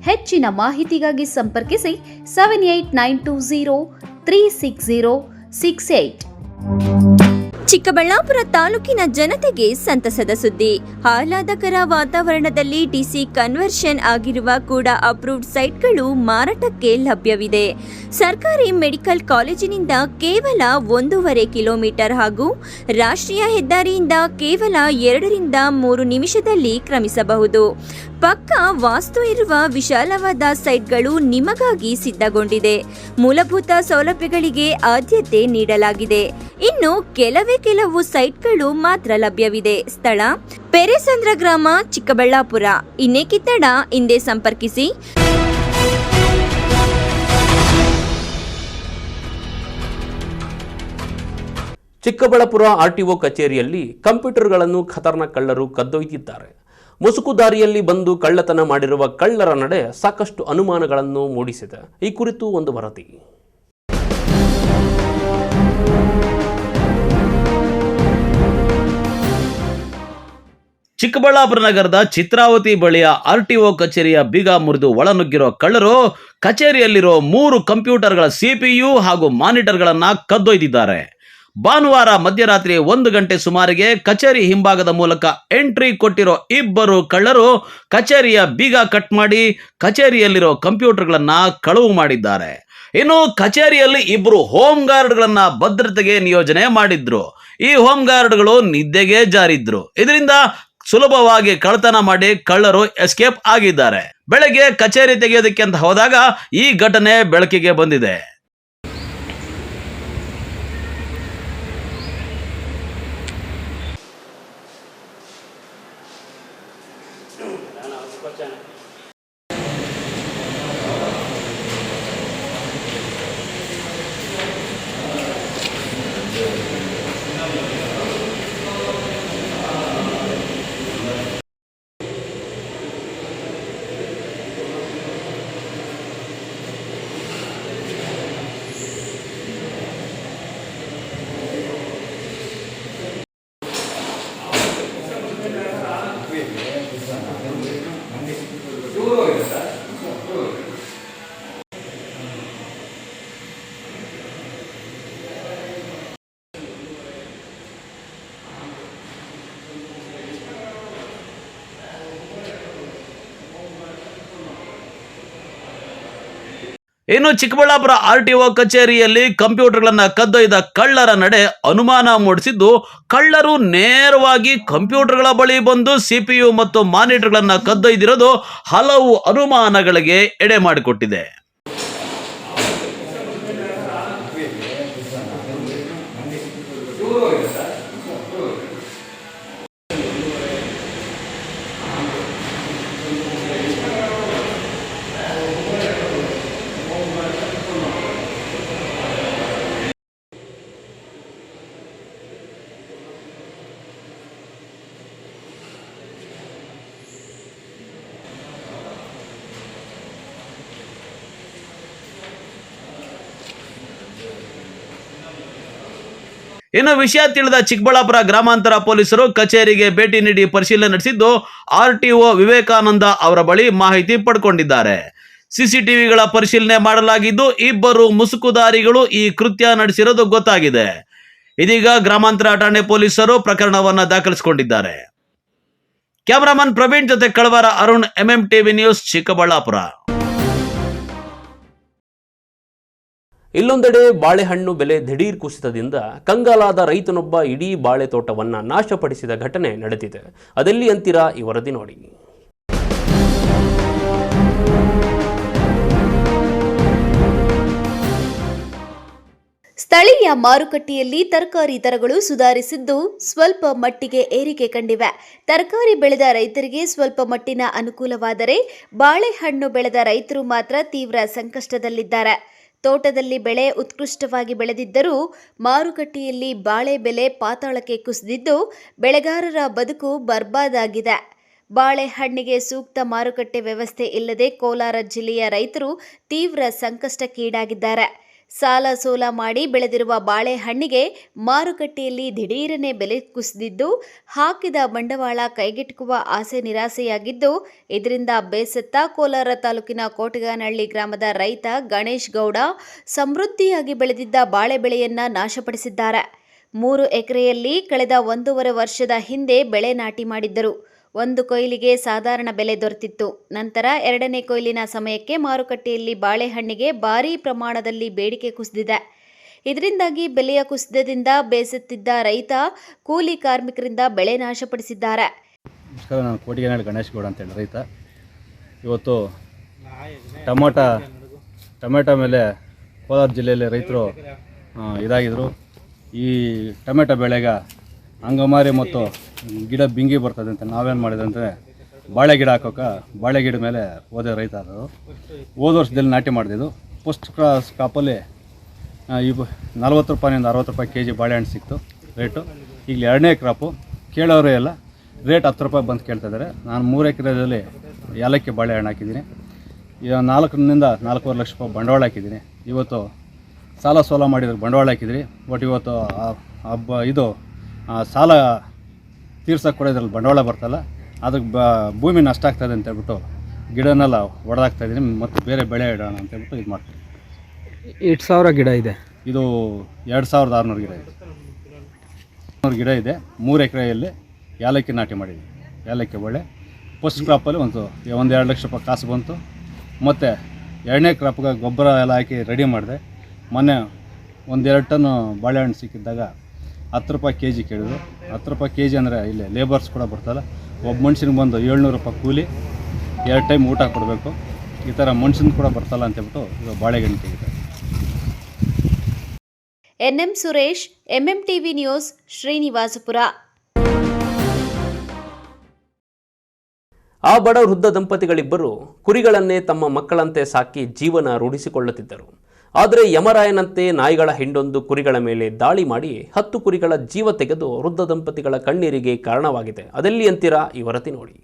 ಹೆಚ್ಚಿನ ಮಾಹಿತಿಗಾಗಿ ಸಂಪರ್ಕಿಸಿ 7892036068. ಚಿಕ್ಕಬಳ್ಳಾಪುರ ತಾಲೂಕಿನ ಜನತೆಗೆ ಸಂತಸದ ಸುದ್ದಿ. ಆಹ್ಲಾದಕರ ವಾತಾವರಣದಲ್ಲಿ ಡಿಸಿ ಕನ್ವರ್ಷನ್ ಆಗಿರುವ ಕೂಡ ಅಪ್ರೂವ್ಡ್ ಸೈಟ್ಗಳು ಮಾರಾಟಕ್ಕೆ ಲಭ್ಯವಿದೆ. ಸರ್ಕಾರಿ ಮೆಡಿಕಲ್ ಕಾಲೇಜಿನಿಂದ ಕೇವಲ 1.5 ಕಿಲೋಮೀಟರ್ ಹಾಗೂ ರಾಷ್ಟ್ರೀಯ ಹೆದ್ದಾರಿಯಿಂದ ಕೇವಲ 2ರಿಂದ 3 ನಿಮಿಷದಲ್ಲಿ ಕ್ರಮಿಸಬಹುದು. ಪಕ್ಕ ವಾಸ್ತು ಇರುವ ವಿಶಾಲವಾದ ಸೈಟ್ಗಳು ನಿಮಗಾಗಿ ಸಿದ್ಧಗೊಂಡಿದೆ. ಮೂಲಭೂತ ಸೌಲಭ್ಯಗಳಿಗೆ ಆದ್ಯತೆ ನೀಡಲಾಗಿದೆ. ಇನ್ನು ಕೆಲವು ಸೈಟ್ಗಳು ಮಾತ್ರ ಲಭ್ಯವಿದೆ. ಸ್ಥಳ: ಪೆರೇಸಂದ್ರ ಗ್ರಾಮ, ಚಿಕ್ಕಬಳ್ಳಾಪುರ. ಇನ್ನೇಕೆ ತಡ, ಹಿಂದೆ ಸಂಪರ್ಕಿಸಿ. ಚಿಕ್ಕಬಳ್ಳಾಪುರ ಆರ್ಟಿಒ ಕಚೇರಿಯಲ್ಲಿ ಕಂಪ್ಯೂಟರ್ಗಳನ್ನು ಖತರ್ನಾಕ್ ಕಳ್ಳರು ಕದ್ದೊಯ್ದಿದ್ದಾರೆ. ಮುಸುಕುದಾರಿಯಲ್ಲಿ ಬಂದು ಕಳ್ಳತನ ಮಾಡಿರುವ ಕಳ್ಳರ ನಡೆ ಸಾಕಷ್ಟು ಅನುಮಾನಗಳನ್ನು ಮೂಡಿಸಿದೆ. ಈ ಕುರಿತು ಒಂದು ವರದಿ. ಚಿಕ್ಕಬಳ್ಳಾಪುರ ನಗರದ ಚಿತ್ರಾವತಿ ಬಳಿಯ ಆರ್ಟಿಒ ಕಚೇರಿಯ ಬೀಗ ಮುರಿದು ಒಳನುಗ್ಗಿರೋ ಕಳ್ಳರು ಕಚೇರಿಯಲ್ಲಿರೋ 3 ಕಂಪ್ಯೂಟರ್ಗಳ ಸಿಪಿಯು ಹಾಗೂ ಮಾನಿಟರ್ಗಳನ್ನು ಕದ್ದೊಯ್ದಿದ್ದಾರೆ. ಭಾನುವಾರ ಮಧ್ಯರಾತ್ರಿ 1 ಗಂಟೆ ಸುಮಾರಿಗೆ ಕಚೇರಿ ಹಿಂಭಾಗದ ಮೂಲಕ ಎಂಟ್ರಿ ಕೊಟ್ಟಿರೋ ಇಬ್ಬರು ಕಳ್ಳರು ಕಚೇರಿಯ ಬೀಗ ಕಟ್ ಮಾಡಿ ಕಚೇರಿಯಲ್ಲಿರೋ ಕಂಪ್ಯೂಟರ್ಗಳನ್ನು ಕಳವು ಮಾಡಿದ್ದಾರೆ. ಇನ್ನು ಕಚೇರಿಯಲ್ಲಿ ಇಬ್ಬರು ಹೋಮ್ ಗಾರ್ಡ್ಗಳನ್ನ ಭದ್ರತೆಗೆ ನಿಯೋಜನೆ ಮಾಡಿದ್ರು. ಈ ಹೋಮ್ ಗಾರ್ಡ್ಗಳು ನಿದ್ದೆಗೆ ಜಾರಿದ್ರು. ಇದರಿಂದ ಸುಲಭವಾಗಿ ಕಳ್ಳತನ ಮಾಡಿ ಕಳ್ಳರು ಎಸ್ಕೇಪ್ ಆಗಿದ್ದಾರೆ. ಬೆಳಗ್ಗೆ ಕಚೇರಿ ತೆಗೆಯೋದಕ್ಕೆ ಅಂತ ಹೋದಾಗ ಈ ಘಟನೆ ಬೆಳಕಿಗೆ ಬಂದಿದೆ. ಇನ್ನು ಚಿಕ್ಕಬಳ್ಳಾಪುರ RTO ಕಚೇರಿಯಲ್ಲಿ ಕಂಪ್ಯೂಟರ್ಗಳನ್ನು ಕದ್ದೊಯ್ದ ಕಳ್ಳರ ನಡೆ ಅನುಮಾನ ಮೂಡಿಸಿದ್ದು, ಕಳ್ಳರು ನೇರವಾಗಿ ಕಂಪ್ಯೂಟರ್ಗಳ ಬಳಿ ಬಂದು CPU ಮತ್ತು ಮಾನಿಟರ್ಗಳನ್ನು ಕದ್ದೊಯ್ದಿರೋದು ಹಲವು ಅನುಮಾನಗಳಿಗೆ ಎಡೆ ಮಾಡಿಕೊಟ್ಟಿದೆ. ಇನ್ನು ವಿಷಯ ತಿಳಿದ ಚಿಕ್ಕಬಳ್ಳಾಪುರ ಗ್ರಾಮಾಂತರ ಪೊಲೀಸರು ಕಚೇರಿಗೆ ಭೇಟಿ ನೀಡಿ ಪರಿಶೀಲನೆ ನಡೆಸಿದ್ದು, RTO ವಿವೇಕಾನಂದ ಅವರ ಬಳಿ ಮಾಹಿತಿ ಪಡ್ಕೊಂಡಿದ್ದಾರೆ. CCTVಗಳ ಪರಿಶೀಲನೆ ಮಾಡಲಾಗಿದ್ದು, ಇಬ್ಬರು ಮುಸುಕುದಾರಿಗಳು ಈ ಕೃತ್ಯ ನಡೆಸಿರೋದು ಗೊತ್ತಾಗಿದೆ. ಇದೀಗ ಗ್ರಾಮಾಂತರ ಠಾಣೆ ಪೊಲೀಸರು ಪ್ರಕರಣವನ್ನು ದಾಖಲಿಸಿಕೊಂಡಿದ್ದಾರೆ. ಕ್ಯಾಮರಾಮನ್ ಪ್ರವೀಣ್ ಜೊತೆ ಕಳವಾರ ಅರುಣ್, MMTV ನ್ಯೂಸ್, ಚಿಕ್ಕಬಳ್ಳಾಪುರ. ಇಲ್ಲೊಂದೆಡೆ ಬಾಳೆಹಣ್ಣು ಬೆಲೆ ದಿಢೀರ್ ಕುಸಿತದಿಂದ ಕಂಗಾಲಾದ ರೈತನೊಬ್ಬ ಇಡೀ ಬಾಳೆ ತೋಟವನ್ನು ನಾಶಪಡಿಸಿದ ಘಟನೆ ನಡೆದಿದೆ. ಅದೆಲ್ಲಿ ಅಂತೀರಾ? ಈ ವರದಿ ನೋಡಿ. ಸ್ಥಳೀಯ ಮಾರುಕಟ್ಟೆಯಲ್ಲಿ ತರಕಾರಿ ದರಗಳು ಸುಧಾರಿಸಿದ್ದು ಸ್ವಲ್ಪ ಮಟ್ಟಿಗೆ ಏರಿಕೆ ಕಂಡಿವೆ. ತರಕಾರಿ ಬೆಳೆದ ರೈತರಿಗೆ ಸ್ವಲ್ಪ ಮಟ್ಟಿನ ಅನುಕೂಲವಾದರೆ ಬಾಳೆಹಣ್ಣು ಬೆಳೆದ ರೈತರು ಮಾತ್ರ ತೀವ್ರ ಸಂಕಷ್ಟದಲ್ಲಿದ್ದಾರೆ. ತೋಟದಲ್ಲಿ ಬೆಳೆ ಉತ್ಕೃಷ್ಟವಾಗಿ ಬೆಳೆದಿದ್ದರೂ ಮಾರುಕಟ್ಟೆಯಲ್ಲಿ ಬಾಳೆ ಬೆಲೆ ಪಾತಾಳಕ್ಕೆ ಕುಸಿದಿದ್ದು ಬೆಳೆಗಾರರ ಬದುಕು ಬರ್ಬಾದಾಗಿದೆ. ಬಾಳೆಹಣ್ಣಿಗೆ ಸೂಕ್ತ ಮಾರುಕಟ್ಟೆ ವ್ಯವಸ್ಥೆ ಇಲ್ಲದೆ ಕೋಲಾರ ಜಿಲ್ಲೆಯ ರೈತರು ತೀವ್ರ ಸಂಕಷ್ಟಕ್ಕೀಡಾಗಿದ್ದಾರೆ. ಸಾಲ ಸೋಲ ಮಾಡಿ ಬೆಳೆದಿರುವ ಬಾಳೆಹಣ್ಣಿಗೆ ಮಾರುಕಟ್ಟೆಯಲ್ಲಿ ದಿಢೀರನೆ ಬೆಲೆ ಕುಸಿದಿದ್ದು ಹಾಕಿದ ಬಂಡವಾಳ ಕೈಗೆಟುಕುವ ಆಸೆ ನಿರಾಸೆಯಾಗಿದ್ದು, ಇದರಿಂದ ಬೇಸತ್ತ ಕೋಲಾರ ತಾಲೂಕಿನ ಕೋಟಗಾನಹಳ್ಳಿ ಗ್ರಾಮದ ರೈತ ಗಣೇಶ್ ಗೌಡ ಸಮೃದ್ಧಿಯಾಗಿ ಬೆಳೆದಿದ್ದ ಬಾಳೆ ಬೆಳೆಯನ್ನ ನಾಶಪಡಿಸಿದ್ದಾರೆ. 3 ಎಕರೆಯಲ್ಲಿ ಕಳೆದ 1.5 ವರ್ಷದ ಹಿಂದೆ ಬೆಳೆ ನಾಟಿ ಮಾಡಿದ್ದರು. 1 ಕೊಯ್ಲಿಗೆ ಸಾಧಾರಣ ಬೆಲೆ ದೊರೆತಿತ್ತು. ನಂತರ 2ನೇ ಕೊಯ್ಲಿನ ಸಮಯಕ್ಕೆ ಮಾರುಕಟ್ಟೆಯಲ್ಲಿ ಬಾಳೆಹಣ್ಣಿಗೆ ಭಾರೀ ಪ್ರಮಾಣದಲ್ಲಿ ಬೇಡಿಕೆ ಕುಸಿದಿದೆ. ಇದರಿಂದಾಗಿ ಬೆಲೆಯ ಕುಸಿತದಿಂದ ಬೇಸತ್ತಿದ್ದ ರೈತ ಕೂಲಿ ಕಾರ್ಮಿಕರಿಂದ ಬೆಳೆ ನಾಶಪಡಿಸಿದ್ದಾರೆ. ನಮಸ್ಕಾರ, ನಾನು ಕೋಟಗಾನಹಳ್ಳಿ ಗಣೇಶ್ ಗೌಡ ಅಂತೇಳಿ ರೈತ. ಇವತ್ತು ಟೊಮೆಟೊ ಮೇಲೆ ಕೋಲಾರ ಜಿಲ್ಲೆಯಲ್ಲಿ ರೈತರು ಇದಾಗಿದ್ದರು. ಈ ಟೊಮೆಟೊ ಬೆಳೆಗೆ ಅಂಗಮಾರಿ ಮತ್ತು ಗಿಡ ಬಿಂಗಿ ಬರ್ತದೆ ಅಂತ ನಾವೇನು ಮಾಡಿದೆ ಅಂದರೆ ಬಾಳೆ ಗಿಡ ಹಾಕೋಕೆ ಬಾಳೆ ಗಿಡ ಮೇಲೆ ಹೋದೆ ರೈತ. ಅದು ಹೋದ ವರ್ಷದಲ್ಲಿ ನಾಟಿ ಮಾಡಿದ್ದು. ಫಸ್ಟ್ ಕ್ರಾಪಲ್ಲಿ 40 ರೂಪಾಯಿಂದ 60 ರೂಪಾಯಿ kg ಬಾಳೆಹಣ್ಣು ಸಿಕ್ತು ರೇಟು. ಈಗ 2ನೇ ಕ್ರಾಪು ಕೇಳೋರು ಎಲ್ಲ ರೇಟ್ 10 ರೂಪಾಯಿ ಬಂದು ಕೇಳ್ತಾಯಿದ್ದಾರೆ. ನಾನು 3 ಎಕರೆಯಲ್ಲಿ ಏಲಕ್ಕಿ ಬಾಳೆಹಣ್ಣು ಹಾಕಿದ್ದೀನಿ. ಈಗ 4ರಿಂದ 4.5 ಲಕ್ಷ ರೂಪಾಯಿ ಬಂಡವಾಳ ಹಾಕಿದ್ದೀನಿ. ಇವತ್ತು ಸಾಲ ಸೋಲ ಮಾಡಿದ್ರೆ ಬಂಡವಾಳ ಹಾಕಿದ್ರಿ. ಬಟ್ ಇವತ್ತು ಇದು ಸಾಲ ತೀರ್ಸೋಕೆ ಕೂಡ ಇದರಲ್ಲಿ ಬಂಡವಾಳ ಬರ್ತಲ್ಲ, ಅದಕ್ಕೆ ಭೂಮಿ ನಷ್ಟ ಆಗ್ತದೆ ಅಂತ ಹೇಳ್ಬಿಟ್ಟು ಗಿಡನೆಲ್ಲ ಹೊಡೆದಾಕ್ತಾಯಿದ್ದೀನಿ. ಮತ್ತು ಬೇರೆ ಬೆಳೆ ಇಡೋಣ ಅಂತ ಹೇಳ್ಬಿಟ್ಟು ಇದು ಮಾಡ್ತೀನಿ. 8,000 ಗಿಡ ಇದೆ. ಇದು 2,600 ಗಿಡ ಇದೆ. 100 ಗಿಡ ಇದೆ. 3 ಎಕರೆಯಲ್ಲಿ ಏಲಕ್ಕಿ ನಾಟಿ ಮಾಡಿದ್ವಿ. ಏಲಕ್ಕಿ ಒಳ್ಳೆ ಫಸ್ಟ್ ಕ್ರಾಪಲ್ಲಿ ಒಂದು 2 ಲಕ್ಷ ರೂಪಾಯಿ ಕಾಸು ಬಂತು. ಮತ್ತು 2ನೇ ಕ್ರಾಪ್ಗೆ ಗೊಬ್ಬರ ಎಲ್ಲ ಹಾಕಿ ರೆಡಿ ಮಾಡಿದೆ. ಮೊನ್ನೆ 1-2 ಟನ್ ಬಾಳೆಹಣ್ಣು ಸಿಕ್ಕಿದ್ದಾಗ 10 ರೂಪಾಯಿ kg ಕೇಳಿದ್ರು. 10 ರೂಪಾಯಿ kg ಅಂದರೆ ಇಲ್ಲಿ ಲೇಬರ್ಸ್ ಕೂಡ ಬರ್ತಲ್ಲ, ಒಬ್ಬ ಮನುಷ್ಯನಿಗೆ ಬಂದು 700 ರೂಪಾಯಿ ಕೂಲಿ, 2 ಟೈಮ್ ಊಟ ಕೊಡಬೇಕು. ಈ ಥರ ಮನುಷ್ಯನ ಕೂಡ ಬರ್ತಲ್ಲ ಅಂತೇಳ್ಬಿಟ್ಟು ಇದು ಬಾಳೆಹಣ್ಣು ತೆಗಿತಾರೆ. NM Suresh, MMTV news, Srinivaspur. ಆ ಬಡ ವೃದ್ಧ ದಂಪತಿಗಳಿಬ್ಬರು ಕುರಿಗಳನ್ನೇ ತಮ್ಮ ಮಕ್ಕಳಂತೆ ಸಾಕಿ ಜೀವನ ರೂಢಿಸಿಕೊಳ್ಳುತ್ತಿದ್ದರು. ಆದರೆ ಯಮರಾಯನಂತೆ ನಾಯಿಗಳ ಹಿಂಡೊಂದು ಕುರಿಗಳ ಮೇಲೆ ದಾಳಿ ಮಾಡಿ 10 ಕುರಿಗಳ ಜೀವ ತೆಗೆದು ವೃದ್ಧ ದಂಪತಿಗಳ ಕಣ್ಣೀರಿಗೆ ಕಾರಣವಾಗಿದೆ. ಅದೆಲ್ಲಿ ಅಂತೀರಾ? ಈ ವರದಿ ನೋಡಿ.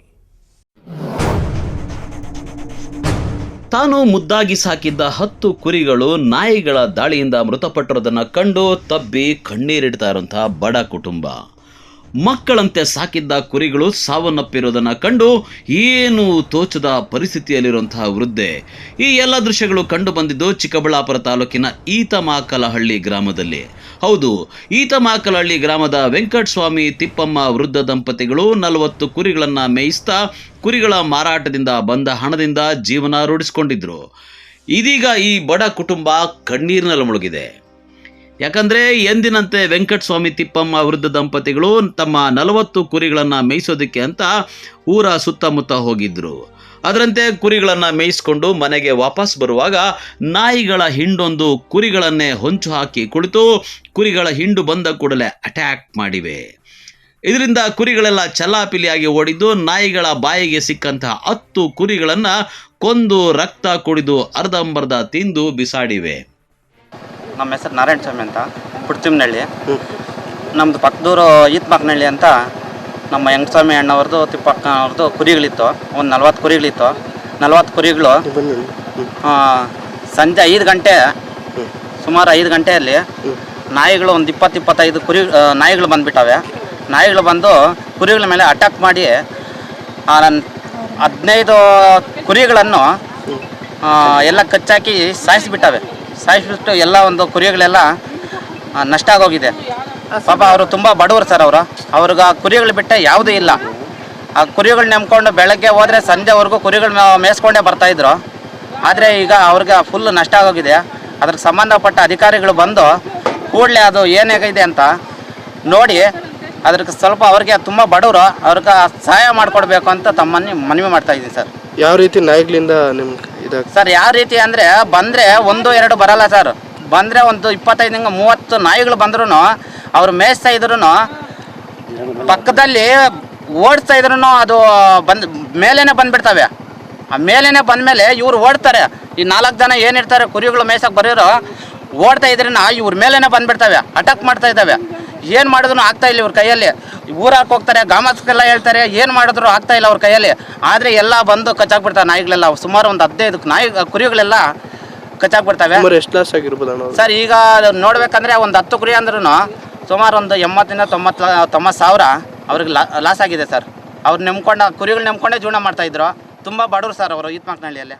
ತಾನು ಮುದ್ದಾಗಿ ಸಾಕಿದ್ದ 10 ಕುರಿಗಳು ನಾಯಿಗಳ ದಾಳಿಯಿಂದ ಮೃತಪಟ್ಟಿರೋದನ್ನು ಕಂಡು ತಬ್ಬಿ ಕಣ್ಣೀರಿಡ್ತಾ ಇರುವಂತಹ ಬಡ ಕುಟುಂಬ. ಮಕ್ಕಳಂತೆ ಸಾಕಿದ್ದ ಕುರಿಗಳು ಸಾವನ್ನಪ್ಪಿರೋದನ್ನು ಕಂಡು ಏನು ತೋಚದ ಪರಿಸ್ಥಿತಿಯಲ್ಲಿರುವಂತಹ ವೃದ್ಧೆ. ಈ ಎಲ್ಲ ದೃಶ್ಯಗಳು ಕಂಡು ಬಂದಿದ್ದು ಚಿಕ್ಕಬಳ್ಳಾಪುರ ತಾಲೂಕಿನ ಈತಮಾಕಲಹಳ್ಳಿ ಗ್ರಾಮದಲ್ಲಿ. ಹೌದು, ಈತಮಾಕಲಹಳ್ಳಿ ಗ್ರಾಮದ ವೆಂಕಟಸ್ವಾಮಿ ತಿಪ್ಪಮ್ಮ ವೃದ್ಧ ದಂಪತಿಗಳು 40 ಕುರಿಗಳನ್ನು ಮೇಯಿಸ್ತಾ ಕುರಿಗಳ ಮಾರಾಟದಿಂದ ಬಂದ ಹಣದಿಂದ ಜೀವನ ರೂಢಿಸಿಕೊಂಡಿದ್ರು. ಇದೀಗ ಈ ಬಡ ಕುಟುಂಬ ಕಣ್ಣೀರಿನಲ್ಲಿ ಮುಳುಗಿದೆ. ಯಾಕಂದರೆ ಎಂದಿನಂತೆ ವೆಂಕಟಸ್ವಾಮಿ ತಿಪ್ಪಮ್ಮ ವೃದ್ಧ ದಂಪತಿಗಳು ತಮ್ಮ 40 ಕುರಿಗಳನ್ನು ಮೇಯಿಸೋದಕ್ಕೆ ಅಂತ ಊರ ಸುತ್ತಮುತ್ತ ಹೋಗಿದ್ರು. ಅದರಂತೆ ಕುರಿಗಳನ್ನು ಮೇಯಿಸ್ಕೊಂಡು ಮನೆಗೆ ವಾಪಸ್ ಬರುವಾಗ ನಾಯಿಗಳ ಹಿಂಡೊಂದು ಕುರಿಗಳನ್ನೇ ಹೊಂಚು ಹಾಕಿ ಕುಳಿತು ಕುರಿಗಳ ಹಿಂಡು ಬಂದ ಕೂಡಲೇ ಅಟ್ಯಾಕ್ ಮಾಡಿವೆ. ಇದರಿಂದ ಕುರಿಗಳೆಲ್ಲ ಚಲ್ಲಾಪಿಲಿಯಾಗಿ ಓಡಿದ್ದು ನಾಯಿಗಳ ಬಾಯಿಗೆ ಸಿಕ್ಕಂತಹ 10 ಕುರಿಗಳನ್ನು ಕೊಂದು ರಕ್ತ ಕುಡಿದು ಅರ್ಧಂಬರ್ಧ ತಿಂದು ಬಿಸಾಡಿವೆ. ನಮ್ಮ ಹೆಸರು ನಾರಾಯಣ ಸ್ವಾಮಿ ಅಂತ, ಪುಡ್ತಿಮ್ನಹಳ್ಳಿ. ನಮ್ಮದು ಪಕ್ಕದೂರು ಈತ್ಮಾಕ್ನಹಳ್ಳಿ ಅಂತ ನಮ್ಮ ವೆಂಕಟಸ್ವಾಮಿ ಅಣ್ಣವ್ರದ್ದು ತಿಪ್ಪಕ್ಕನವ್ರದ್ದು ಕುರಿಗಳಿತ್ತು. ಒಂದು 40 ಕುರಿಗಳಿತ್ತು. 40 ಕುರಿಗಳು ಸಂಜೆ 5 ಗಂಟೆ, ಸುಮಾರು 5 ಗಂಟೆಯಲ್ಲಿ ನಾಯಿಗಳು ಒಂದು 20-25 ಕುರಿ ನಾಯಿಗಳು ಬಂದುಬಿಟ್ಟವೆ. ನಾಯಿಗಳು ಬಂದು ಕುರಿಗಳ ಮೇಲೆ ಅಟ್ಯಾಕ್ ಮಾಡಿ 15 ಕುರಿಗಳನ್ನು ಎಲ್ಲ ಕಚ್ಚಾಕಿ ಸಾಯಿಸಿಬಿಟ್ಟವೆ. ಸಾಯಿಸಿಬಿಟ್ಟು ಎಲ್ಲ ಒಂದು ಕುರಿಗಳೆಲ್ಲ ನಷ್ಟ ಆಗೋಗಿದೆ. ಪಾಪ ಅವರು ತುಂಬ ಬಡವರು ಸರ್. ಅವ್ರಿಗೆ ಆ ಕುರಿಗಳು ಬಿಟ್ಟೆ ಯಾವುದೂ ಇಲ್ಲ. ಆ ಕುರಿಗಳು ನೆಮ್ಕೊಂಡು ಬೆಳಗ್ಗೆ ಹೋದರೆ ಸಂಜೆವರೆಗೂ ಕುರಿಗಳನ್ನ ಮೇಯಿಸ್ಕೊಂಡೇ ಬರ್ತಾಯಿದ್ರು. ಆದರೆ ಈಗ ಅವ್ರಿಗೆ ಫುಲ್ ನಷ್ಟ ಆಗೋಗಿದೆ. ಅದ್ರಿಗೆ ಸಂಬಂಧಪಟ್ಟ ಅಧಿಕಾರಿಗಳು ಬಂದು ಕೂಡಲೇ ಅದು ಏನಾಗಿದೆ ಅಂತ ನೋಡಿ ಅದ್ರಿಗೆ ಸ್ವಲ್ಪ ಅವ್ರಿಗೆ ತುಂಬ ಬಡವರು, ಅವ್ರಿಗೆ ಸಹಾಯ ಮಾಡಿಕೊಡ್ಬೇಕು ಅಂತ ತಮ್ಮನ್ನು ಮನವಿ ಮಾಡ್ತಾಯಿದ್ದೀನಿ ಸರ್. ಯಾವ ರೀತಿ ನಾಯಿಗಳಿಂದ ನಿಮ್ಗೆ ಸರ್ ಯಾವ ರೀತಿ ಅಂದರೆ ಬಂದರೆ 1-2 ಬರಲ್ಲ ಸರ್. ಬಂದರೆ ಒಂದು 25-30 ನಾಯಿಗಳು ಬಂದ್ರೂ ಅವ್ರು ಮೇಯಿಸ್ತಾ ಇದ್ರು ಪಕ್ಕದಲ್ಲಿ ಓಡಿಸ್ತಾ ಇದ್ರು ಅದು ಮೇಲೇನೆ ಬಂದುಬಿಡ್ತವೆ. ಆ ಮೇಲೇನೆ ಬಂದಮೇಲೆ ಇವ್ರು ಓಡ್ತಾರೆ. ಈ 4 ಜನ ಏನಿರ್ತಾರೆ ಕುರಿಗಳು ಮೇಯ್ಸಕ್ಕೆ ಬರೋರು ಓಡ್ತಾ ಇದ್ರನ್ನ ಇವ್ರ ಮೇಲೇನೆ ಬಂದುಬಿಡ್ತವೆ, ಅಟ್ಯಾಕ್ ಮಾಡ್ತಾ ಇದ್ದಾವೆ. ಏನು ಮಾಡಿದ್ರು ಆಗ್ತಾ ಇಲ್ಲ ಇವ್ರ ಕೈಯಲ್ಲಿ. ಊರಾಕ್ ಹೋಗ್ತಾರೆ, ಗ್ರಾಮಸ್ಥರೆಲ್ಲ ಹೇಳ್ತಾರೆ ಏನು ಮಾಡಿದ್ರು ಆಗ್ತಾ ಇಲ್ಲ ಅವ್ರ ಕೈಯಲ್ಲಿ. ಆದರೆ ಎಲ್ಲ ಬಂದು ಕಚ್ಚಾಕ್ಬಿಡ್ತಾರೆ ನಾಯಿಗಳೆಲ್ಲ. ಸುಮಾರು ಒಂದು 15 ನಾಯಿ ಕುರಿಗಳೆಲ್ಲ ಕಚ್ಚಾಕ್ಬಿಡ್ತವೆ. ಎಷ್ಟು ಲಾಸ್ ಆಗಿರ್ಬೋದು ಸರ್? ಈಗ ನೋಡ್ಬೇಕಂದ್ರೆ ಒಂದು 10 ಕುರಿ ಅಂದ್ರೂ ಸುಮಾರು ಒಂದು 80,000-90,000 ಸಾವಿರ ಅವ್ರಿಗೆ ಲಾಸ್ ಆಗಿದೆ ಸರ್. ಅವ್ರು ಕುರಿಗಳು ನೆಮ್ಕೊಂಡೇ ಜೀವನ ಮಾಡ್ತಾಯಿದ್ರು. ತುಂಬ ಬಡವರು ಸರ್ ಅವರು ಈತ್ಮಾಕ್ನಹಳ್ಳಿಯಲ್ಲಿ.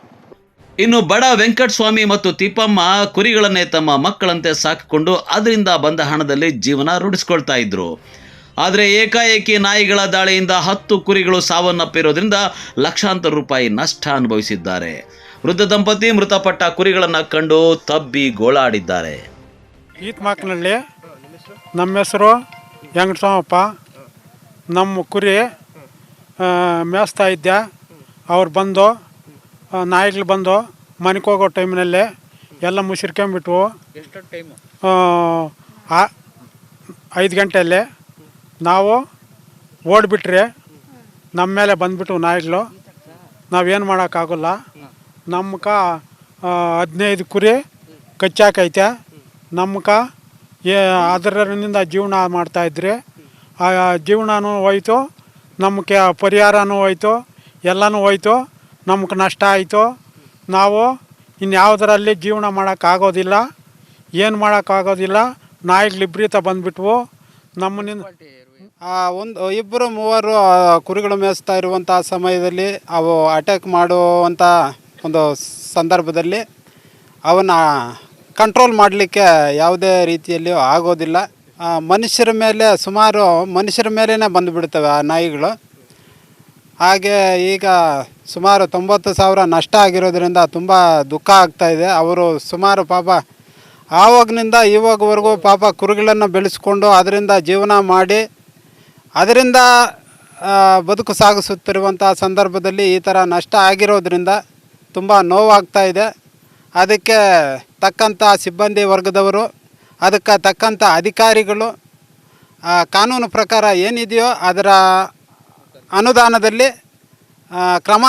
ಇನ್ನು ಬಡ ವೆಂಕಟಸ್ವಾಮಿ ಮತ್ತು ತಿಪ್ಪಮ್ಮ ಕುರಿಗಳನ್ನೇ ತಮ್ಮ ಮಕ್ಕಳಂತೆ ಸಾಕಿಕೊಂಡು ಅದರಿಂದ ಬಂದ ಹಣದಲ್ಲಿ ಜೀವನ ರೂಢಿಸ್ಕೊಳ್ತಾ ಇದ್ರು. ಆದರೆ ಏಕಾಏಕಿ ನಾಯಿಗಳ ದಾಳಿಯಿಂದ 10 ಕುರಿಗಳು ಸಾವನ್ನಪ್ಪಿರೋದ್ರಿಂದ ಲಕ್ಷಾಂತರ ರೂಪಾಯಿ ನಷ್ಟ ಅನುಭವಿಸಿದ್ದಾರೆ. ವೃದ್ಧ ದಂಪತಿ ಮೃತಪಟ್ಟ ಕುರಿಗಳನ್ನು ಕಂಡು ತಬ್ಬಿ ಗೋಳಾಡಿದ್ದಾರೆ. ಈತ್ಮಾಕ್ನಹಳ್ಳಿ. ನಮ್ಮ ಹೆಸರು ವೆಂಕಟಸ್ವಾಮಪ್ಪ. ನಮ್ಮ ಕುರಿ ಮೇಯಿಸ್ತಾ ಇದ್ದೆ. ಅವ್ರು ಬಂದು ನಾಯಿಗಳು ಬಂದು ಮನೆಗೆ ಹೋಗೋ ಟೈಮ್ನಲ್ಲಿ ಎಲ್ಲ ಮುಸಿರ್ಕೊಂಬಿಟ್ವು. 5 ಗಂಟೆಯಲ್ಲಿ ನಾವು ಓಡಿಬಿಟ್ರೆ ನಮ್ಮ ಮೇಲೆ ಬಂದುಬಿಟ್ಟು ನಾಯಿಗಳು. ನಾವೇನು ಮಾಡೋಕ್ಕಾಗೋಲ್ಲ. ನಮ್ಗೆ 15 ಕುರಿ ಕಚ್ಚಾಕೈತೆ. ನಮ್ಗೆ ಅದರಿಂದ ಜೀವನ ಮಾಡ್ತಾಯಿದ್ರಿ. ಆ ಜೀವನನೂ ಹೋಯ್ತು, ನಮಗೆ ಪರಿಹಾರನೂ ಹೋಯ್ತು, ಎಲ್ಲನೂ ಹೋಯ್ತು. ನಮ್ಗೆ ನಷ್ಟ ಆಯಿತು. ನಾವು ಇನ್ಯಾವುದರಲ್ಲಿ ಜೀವನ ಮಾಡೋಕ್ಕಾಗೋದಿಲ್ಲ, ಏನು ಮಾಡೋಕ್ಕಾಗೋದಿಲ್ಲ. ನಾಯಿಗಳು ವಿಪರೀತ ಬಂದುಬಿಟ್ವು ನಮ್ಮನಿಂದ. 2-3 ಕುರಿಗಳು ಮೇಯಿಸ್ತಾ ಇರುವಂಥ ಸಮಯದಲ್ಲಿ ಅವು ಅಟ್ಯಾಕ್ ಮಾಡುವಂಥ ಒಂದು ಸಂದರ್ಭದಲ್ಲಿ ಅವನ್ನ ಕಂಟ್ರೋಲ್ ಮಾಡಲಿಕ್ಕೆ ಯಾವುದೇ ರೀತಿಯಲ್ಲಿ ಆಗೋದಿಲ್ಲ. ಮನುಷ್ಯರ ಮೇಲೆ ಸುಮಾರು ಮನುಷ್ಯರ ಮೇಲೇ ಬಂದುಬಿಡ್ತವೆ ಆ ನಾಯಿಗಳು. ಹಾಗೆ ಈಗ ಸುಮಾರು 90,000 ನಷ್ಟ ಆಗಿರೋದ್ರಿಂದ ತುಂಬ ದುಃಖ ಆಗ್ತಾಯಿದೆ. ಅವರು ಸುಮಾರು ಪಾಪ ಆವಾಗನಿಂದ ಇವಾಗವರೆಗೂ ಪಾಪ ಕುರಿಗಳನ್ನು ಬೆಳೆಸ್ಕೊಂಡು ಅದರಿಂದ ಜೀವನ ಮಾಡಿ ಅದರಿಂದ ಬದುಕು ಸಾಗಿಸುತ್ತಿರುವಂಥ ಸಂದರ್ಭದಲ್ಲಿ ಈ ಥರ ನಷ್ಟ ಆಗಿರೋದ್ರಿಂದ ತುಂಬ ನೋವಾಗ್ತಾಯಿದೆ. ಅದಕ್ಕೆ ತಕ್ಕಂಥ ಸಿಬ್ಬಂದಿ ವರ್ಗದವರು, ಅದಕ್ಕೆ ತಕ್ಕಂಥ ಅಧಿಕಾರಿಗಳು ಕಾನೂನು ಪ್ರಕಾರ ಏನಿದೆಯೋ ಅದರ ಅನುದಾನದಲ್ಲಿ ಕ್ರಮ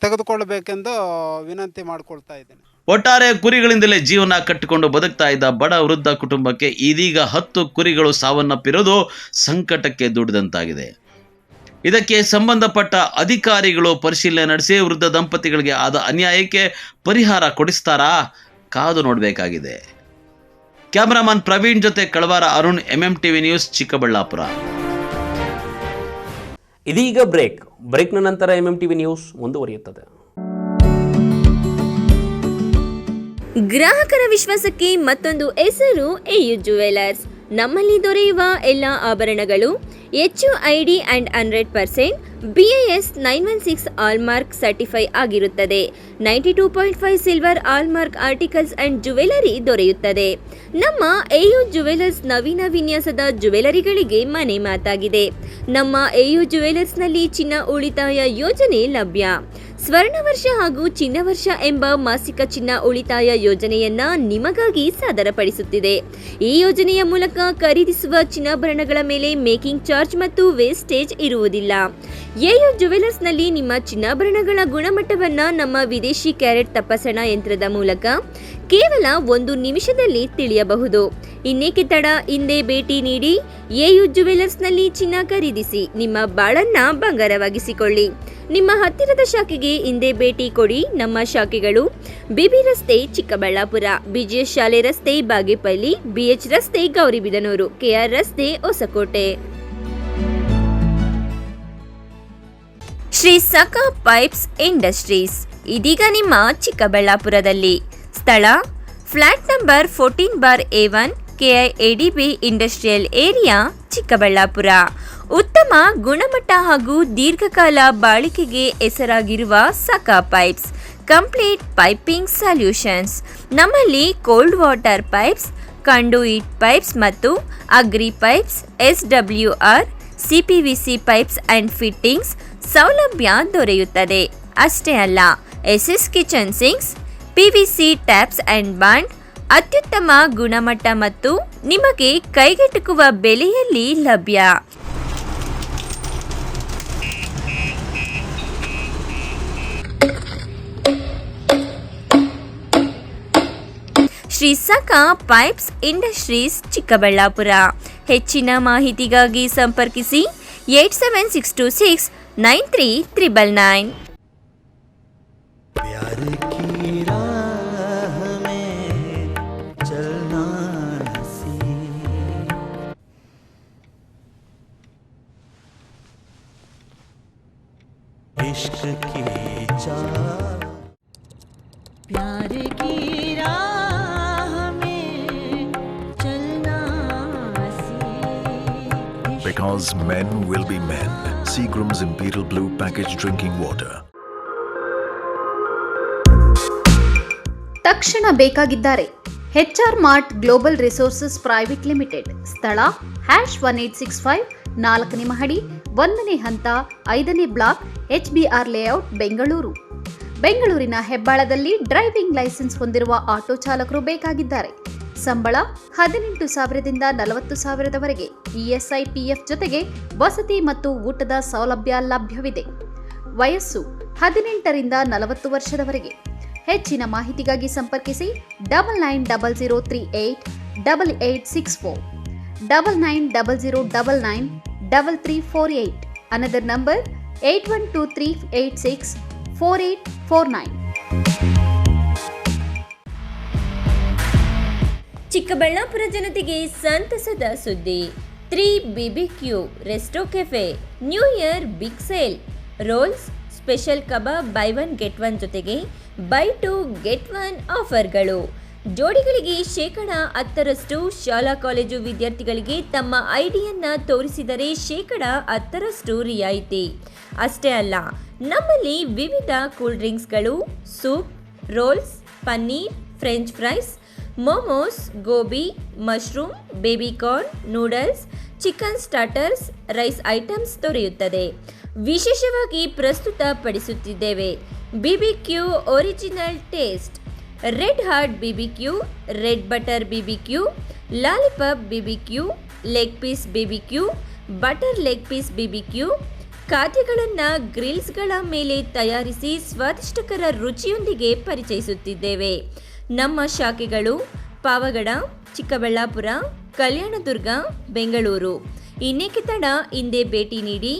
ತೆಗೆದುಕೊಳ್ಳಬೇಕೆಂದು ವಿನಂತಿ ಮಾಡಿಕೊಳ್ತಾ ಇದ್ದೇನೆ. ಒಟ್ಟಾರೆ ಕುರಿಗಳಿಂದಲೇ ಜೀವನ ಕಟ್ಟಿಕೊಂಡು ಬದುಕ್ತಾ ಇದ್ದ ಬಡ ವೃದ್ಧ ಕುಟುಂಬಕ್ಕೆ ಇದೀಗ 10 ಕುರಿಗಳು ಸಾವನ್ನಪ್ಪಿರೋದು ಸಂಕಟಕ್ಕೆ ದುಡಿದಂತಾಗಿದೆ. ಇದಕ್ಕೆ ಸಂಬಂಧಪಟ್ಟ ಅಧಿಕಾರಿಗಳು ಪರಿಶೀಲನೆ ನಡೆಸಿ ವೃದ್ಧ ದಂಪತಿಗಳಿಗೆ ಆದ ಅನ್ಯಾಯಕ್ಕೆ ಪರಿಹಾರ ಕೊಡಿಸ್ತಾರಾ? ಕಾದು ನೋಡಬೇಕಾಗಿದೆ. ಕ್ಯಾಮರಾಮನ್ ಪ್ರವೀಣ್ ಜೊತೆ ಕಳವಾರ ಅರುಣ್, MMTV ನ್ಯೂಸ್, ಚಿಕ್ಕಬಳ್ಳಾಪುರ. ಇದೀಗ ಬ್ರೇಕ್ನ ನಂತರ MMTV ನ್ಯೂಸ್ ಮುಂದುವರಿಯುತ್ತದೆ. ಗ್ರಾಹಕರ ವಿಶ್ವಾಸಕ್ಕೆ ಮತ್ತೊಂದು ಹೆಸರು AU ಜ್ಯುವೆಲರ್ಸ್. ನಮ್ಮಲ್ಲಿ ದೊರೆಯುವ ಎಲ್ಲ ಆಭರಣಗಳು HUID and 100% BIS 916 hallmark certify ಆಗಿರುತ್ತದೆ. 92.5 silver hallmark articles and jewellery ದೊರೆಯುತ್ತದೆ. ನಮ್ಮ AU ಜುವೆಲರ್ಸ್ ನವೀನ ವಿನ್ಯಾಸದ ಜುವೆಲರಿಗಳಿಗೆ ಮನೆ ಮಾತಾಗಿದೆ. ನಮ್ಮ AU ಜುವೆಲರ್ಸ್ನಲ್ಲಿ ಚಿನ್ನ ಉಳಿತಾಯ ಯೋಜನೆ ಲಭ್ಯ. ಸ್ವರ್ಣ ವರ್ಷ ಹಾಗೂ ಚಿನ್ನ ವರ್ಷ ಎಂಬ ಮಾಸಿಕ ಚಿನ್ನ ಉಳಿತಾಯ ಯೋಜನೆಯನ್ನ ನಿಮಗಾಗಿ ಸಾದರಪಡಿಸುತ್ತಿದೆ. ಈ ಯೋಜನೆಯ ಮೂಲಕ ಖರೀದಿಸುವ ಚಿನ್ನಾಭರಣಗಳ ಮೇಲೆ ಮೇಕಿಂಗ್ ಚಾರ್ಜ್ ಮತ್ತು ವೇಸ್ಟೇಜ್ ಇರುವುದಿಲ್ಲ. AU ಜುವೆಲರ್ಸ್ನಲ್ಲಿ ನಿಮ್ಮ ಚಿನ್ನಾಭರಣಗಳ ಗುಣಮಟ್ಟವನ್ನ ನಮ್ಮ ವಿದೇಶಿ ಕ್ಯಾರೆಟ್ ತಪಾಸಣಾ ಯಂತ್ರದ ಮೂಲಕ ಕೇವಲ 1 ನಿಮಿಷದಲ್ಲಿ ತಿಳಿಯಬಹುದು. ಇನ್ನೇಕೆ ತಡ, ಹಿಂದೆ ಭೇಟಿ ನೀಡಿ AU ಜುವೆಲರ್ಸ್ನಲ್ಲಿ ಚಿನ್ನ ಖರೀದಿಸಿ ನಿಮ್ಮ ಬಾಳನ್ನ ಬಂಗಾರವಾಗಿಸಿಕೊಳ್ಳಿ. ನಿಮ್ಮ ಹತ್ತಿರದ ಶಾಖೆಗೆ ಹಿಂದೆ ಭೇಟಿ ಕೊಡಿ. ನಮ್ಮ ಶಾಖೆಗಳು ಬಿಬಿ ರಸ್ತೆ ಚಿಕ್ಕಬಳ್ಳಾಪುರ, BGS ಶಾಲೆ ರಸ್ತೆ ಬಾಗೇಪಲ್ಲಿ, BH ರಸ್ತೆ ಗೌರಿಬಿದನೂರು, KR ರಸ್ತೆ ಹೊಸಕೋಟೆ. ಶ್ರೀ ಸಖಾ ಪೈಪ್ಸ್ ಇಂಡಸ್ಟ್ರೀಸ್ ಇದೀಗ ನಿಮ್ಮ ಚಿಕ್ಕಬಳ್ಳಾಪುರದಲ್ಲಿ. ಸ್ಥಳ flat number 14/A1 KIADB industrial area Chikkaballapur. ಉತ್ತಮ ಗುಣಮಟ್ಟ ಹಾಗೂ ದೀರ್ಘಕಾಲ ಬಾಳಿಕೆಗೆ ಹೆಸರಾಗಿರುವ Sakha pipes complete piping solutions. ನಮ್ಮಲ್ಲಿ cold water pipes, conduit pipes ಮತ್ತು ಅಗ್ರಿ ಪೈಪ್ಸ್, SWR, CPVC ಪೈಪ್ಸ್ ಅಂಡ್ ಫಿಟ್ಟಿಂಗ್ಸ್ ಸೌಲಭ್ಯ ದೊರೆಯುತ್ತದೆ. ಅಷ್ಟೇ ಅಲ್ಲ, SS kitchen sinks, PVC taps and bond ಅತ್ಯುತ್ತಮ ಗುಣಮಟ್ಟ ಮತ್ತು ನಿಮಗೆ ಕೈಗೆಟುಕುವ ಬೆಲೆಯಲ್ಲಿ ಲಭ್ಯ. Shri Sakha pipes industries Chikkaballapur. ಹೆಚ್ಚಿನ ಮಾಹಿತಿಗಾಗಿ ಸಂಪರ್ಕಿಸಿ 8762693999. प्यार की राह में चलना Because men will be men. Seagram's Imperial Blue packaged drinking water. ತಕ್ಷಣ ಬೇಕಾಗಿದ್ದಾರೆ. HR mart global resources private limited. ಸ್ಥಳ #1865 4ನೇ ಮಹಡಿ 1ನೇ ಹಂತ 5ನೇ ಬ್ಲಾಕ್ HBR ಲೇಔಟ್ ಬೆಂಗಳೂರು. ಬೆಂಗಳೂರಿನ ಹೆಬ್ಬಾಳದಲ್ಲಿ ಡ್ರೈವಿಂಗ್ ಲೈಸೆನ್ಸ್ ಹೊಂದಿರುವ ಆಟೋ ಚಾಲಕರು ಬೇಕಾಗಿದ್ದಾರೆ. ಸಂಬಳ 18,000ದಿಂದ 40,000ವರೆಗೆ. ESI PF ಜೊತೆಗೆ ವಸತಿ ಮತ್ತು ಊಟದ ಸೌಲಭ್ಯ ಲಭ್ಯವಿದೆ. ವಯಸ್ಸು 18ರಿಂದ 40 ವರ್ಷದವರೆಗೆ. ಹೆಚ್ಚಿನ ಮಾಹಿತಿಗಾಗಿ ಸಂಪರ್ಕಿಸಿ 9900388864 9900993348. Another number 8123864849. ಚಿಕ್ಕಬಳ್ಳಾಪುರ ಜನತೆಗೆ ಸಂತಸದ ಸುದ್ದಿ. 3BBQ resto cafe new year big sale. Rolls, special kebab buy 1 get 1 ಜೊತೆಗೆ ಬೈ 2 get 1 ಆಫರ್ಗಳು. ಜೋಡಿಗಳಿಗೆ 10% ಶಾಲಾ ಕಾಲೇಜು ವಿದ್ಯಾರ್ಥಿಗಳಿಗೆ ತಮ್ಮ ಐಡಿಯನ್ನ ತೋರಿಸಿದರೆ 10% ರಿಯಾಯಿತಿ. ಅಷ್ಟೇ ಅಲ್ಲ, ನಮ್ಮಲ್ಲಿ ವಿವಿಧ ಕೂಲ್ ಡ್ರಿಂಕ್ಸ್ಗಳು, soup, rolls, paneer, French fries, momos, gobi, mushroom, baby corn, noodles, chicken starters, rice items ದೊರೆಯುತ್ತದೆ. ವಿಶೇಷವಾಗಿ ಪ್ರಸ್ತುತಪಡಿಸುತ್ತಿದ್ದೇವೆ BBQ original taste, red heart BBQ, red butter BBQ, lollipop BBQ, leg piece BBQ, butter leg piece BBQ. ಖಾದ್ಯಗಳನ್ನು ಗ್ರಿಲ್ಸ್ಗಳ ಮೇಲೆ ತಯಾರಿಸಿ ಸ್ವಾದಿಷ್ಟಕರ ರುಚಿಯೊಂದಿಗೆ ಪರಿಚಯಿಸುತ್ತಿದ್ದೇವೆ. ನಮ್ಮ ಶಾಖೆಗಳು ಪಾವಗಡ, ಚಿಕ್ಕಬಳ್ಳಾಪುರ, ಕಲ್ಯಾಣದುರ್ಗ, ಬೆಂಗಳೂರು. ಇನ್ನೇಕೆ ತಡ, ಹಿಂದೆ ಭೇಟಿ ನೀಡಿ.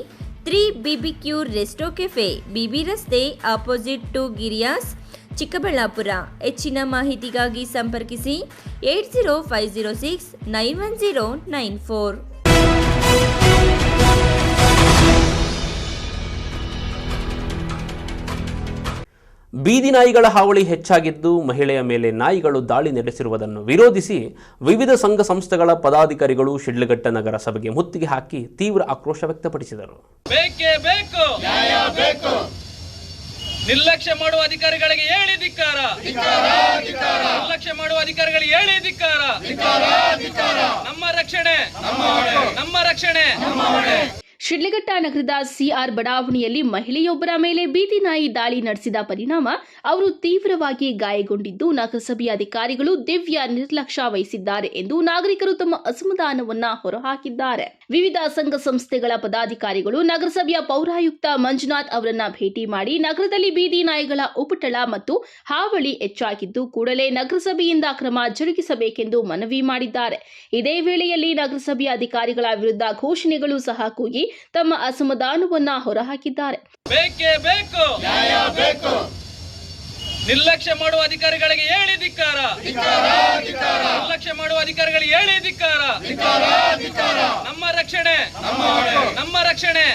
3BBQ ರೆಸ್ಟೋ ಕೆಫೆ, BB ರಸ್ತೆ ಆಪೋಸಿಟ್ ಟು ಗಿರಿಯಾಸ್, ಚಿಕ್ಕಬಳ್ಳಾಪುರ. ಹೆಚ್ಚಿನ ಮಾಹಿತಿಗಾಗಿ ಸಂಪರ್ಕಿಸಿ 8050691094. ಬೀದಿ ನಾಯಿಗಳ ಹಾವಳಿ ಹೆಚ್ಚಾಗಿದ್ದು ಮಹಿಳೆಯ ಮೇಲೆ ನಾಯಿಗಳು ದಾಳಿ ನಡೆಸಿರುವುದನ್ನು ವಿರೋಧಿಸಿ ವಿವಿಧ ಸಂಘ ಸಂಸ್ಥೆಗಳ ಪದಾಧಿಕಾರಿಗಳು ಶಿಡ್ಲಘಟ್ಟ ನಗರ ಸಭೆಗೆ ಮುತ್ತಿಗೆ ಹಾಕಿ ತೀವ್ರ ಆಕ್ರೋಶ ವ್ಯಕ್ತಪಡಿಸಿದರು. ಬೇಕೇ ಬೇಕು, ನ್ಯಾಯ ಬೇಕು. ನಿರ್ಲಕ್ಷ್ಯ ಮಾಡುವ ಅಧಿಕಾರಿಗಳಿಗೆ ಹೇಳಿ ಧಿಕ್ಕಾರ, ನಿರ್ಲಕ್ಷ್ಯ ಮಾಡುವ ಅಧಿಕಾರಿಗಳಿಗೆ ಹೇಳಿ ಧಿಕ್ಕಾರ. ನಮ್ಮ ರಕ್ಷಣೆ, ನಮ್ಮ ರಕ್ಷಣೆ. ಶಿಡ್ಲಘಟ್ಟ ನಗರದ ಸಿಆರ್ ಬಡಾವಣೆಯಲ್ಲಿ ಮಹಿಳೆಯೊಬ್ಬರ ಮೇಲೆ ಬೀದಿ ನಾಯಿ ದಾಳಿ ನಡೆಸಿದ ಪರಿಣಾಮ ಅವರು ತೀವ್ರವಾಗಿ ಗಾಯಗೊಂಡಿದ್ದು ನಗರಸಭೆಯ ಅಧಿಕಾರಿಗಳು ದಿವ್ಯ ನಿರ್ಲಕ್ಷ್ಯ ವಹಿಸಿದ್ದಾರೆ ಎಂದು ನಾಗರಿಕರು ತಮ್ಮ ಅಸಮಾಧಾನವನ್ನ ಹೊರಹಾಕಿದ್ದಾರೆ. ವಿವಿಧ ಸಂಘ ಸಂಸ್ಥೆಗಳ ಪದಾಧಿಕಾರಿಗಳು ನಗರಸಭೆಯ ಪೌರಾಯುಕ್ತ ಮಂಜುನಾಥ್ ಅವರನ್ನ ಭೇಟಿ ಮಾಡಿ ನಗರದಲ್ಲಿ ಬೀದಿ ನಾಯಿಗಳ ಉಪಟಳ ಮತ್ತು ಹಾವಳಿ ಹೆಚ್ಚಾಗಿದ್ದು ಕೂಡಲೇ ನಗರಸಭೆಯಿಂದ ಕ್ರಮ ಜರುಗಿಸಬೇಕೆಂದು ಮನವಿ ಮಾಡಿದ್ದಾರೆ. ಇದೇ ವೇಳೆಯಲ್ಲಿ ನಗರಸಭೆಯ ಅಧಿಕಾರಿಗಳ ವಿರುದ್ಧ ಘೋಷಣೆಗಳು ಸಹ ಕೂಗಿ ತಮ್ಮ ಅಸಮಾಧಾನವನ್ನ ಹೊರಹಾಕಿದ್ದಾರೆ. ಬೇಕೇ ಬೇಕು, ನ್ಯಾಯ ಬೇಕು. ನಿರ್ಲಕ್ಷ್ಯ ಮಾಡುವ ಅಧಿಕಾರಿಗಳಿಗೆ ಹೇಳಿ ಧಿಕ್ಕಾರ, ನಿರ್ಲಕ್ಷ್ಯ ಮಾಡುವ ಅಧಿಕಾರಿಗಳಿಗೆ ಹೇಳಿ ಧಿಕ್ಕಾರ. ನಮ್ಮ ರಕ್ಷಣೆ, ನಮ್ಮ ರಕ್ಷಣೆ.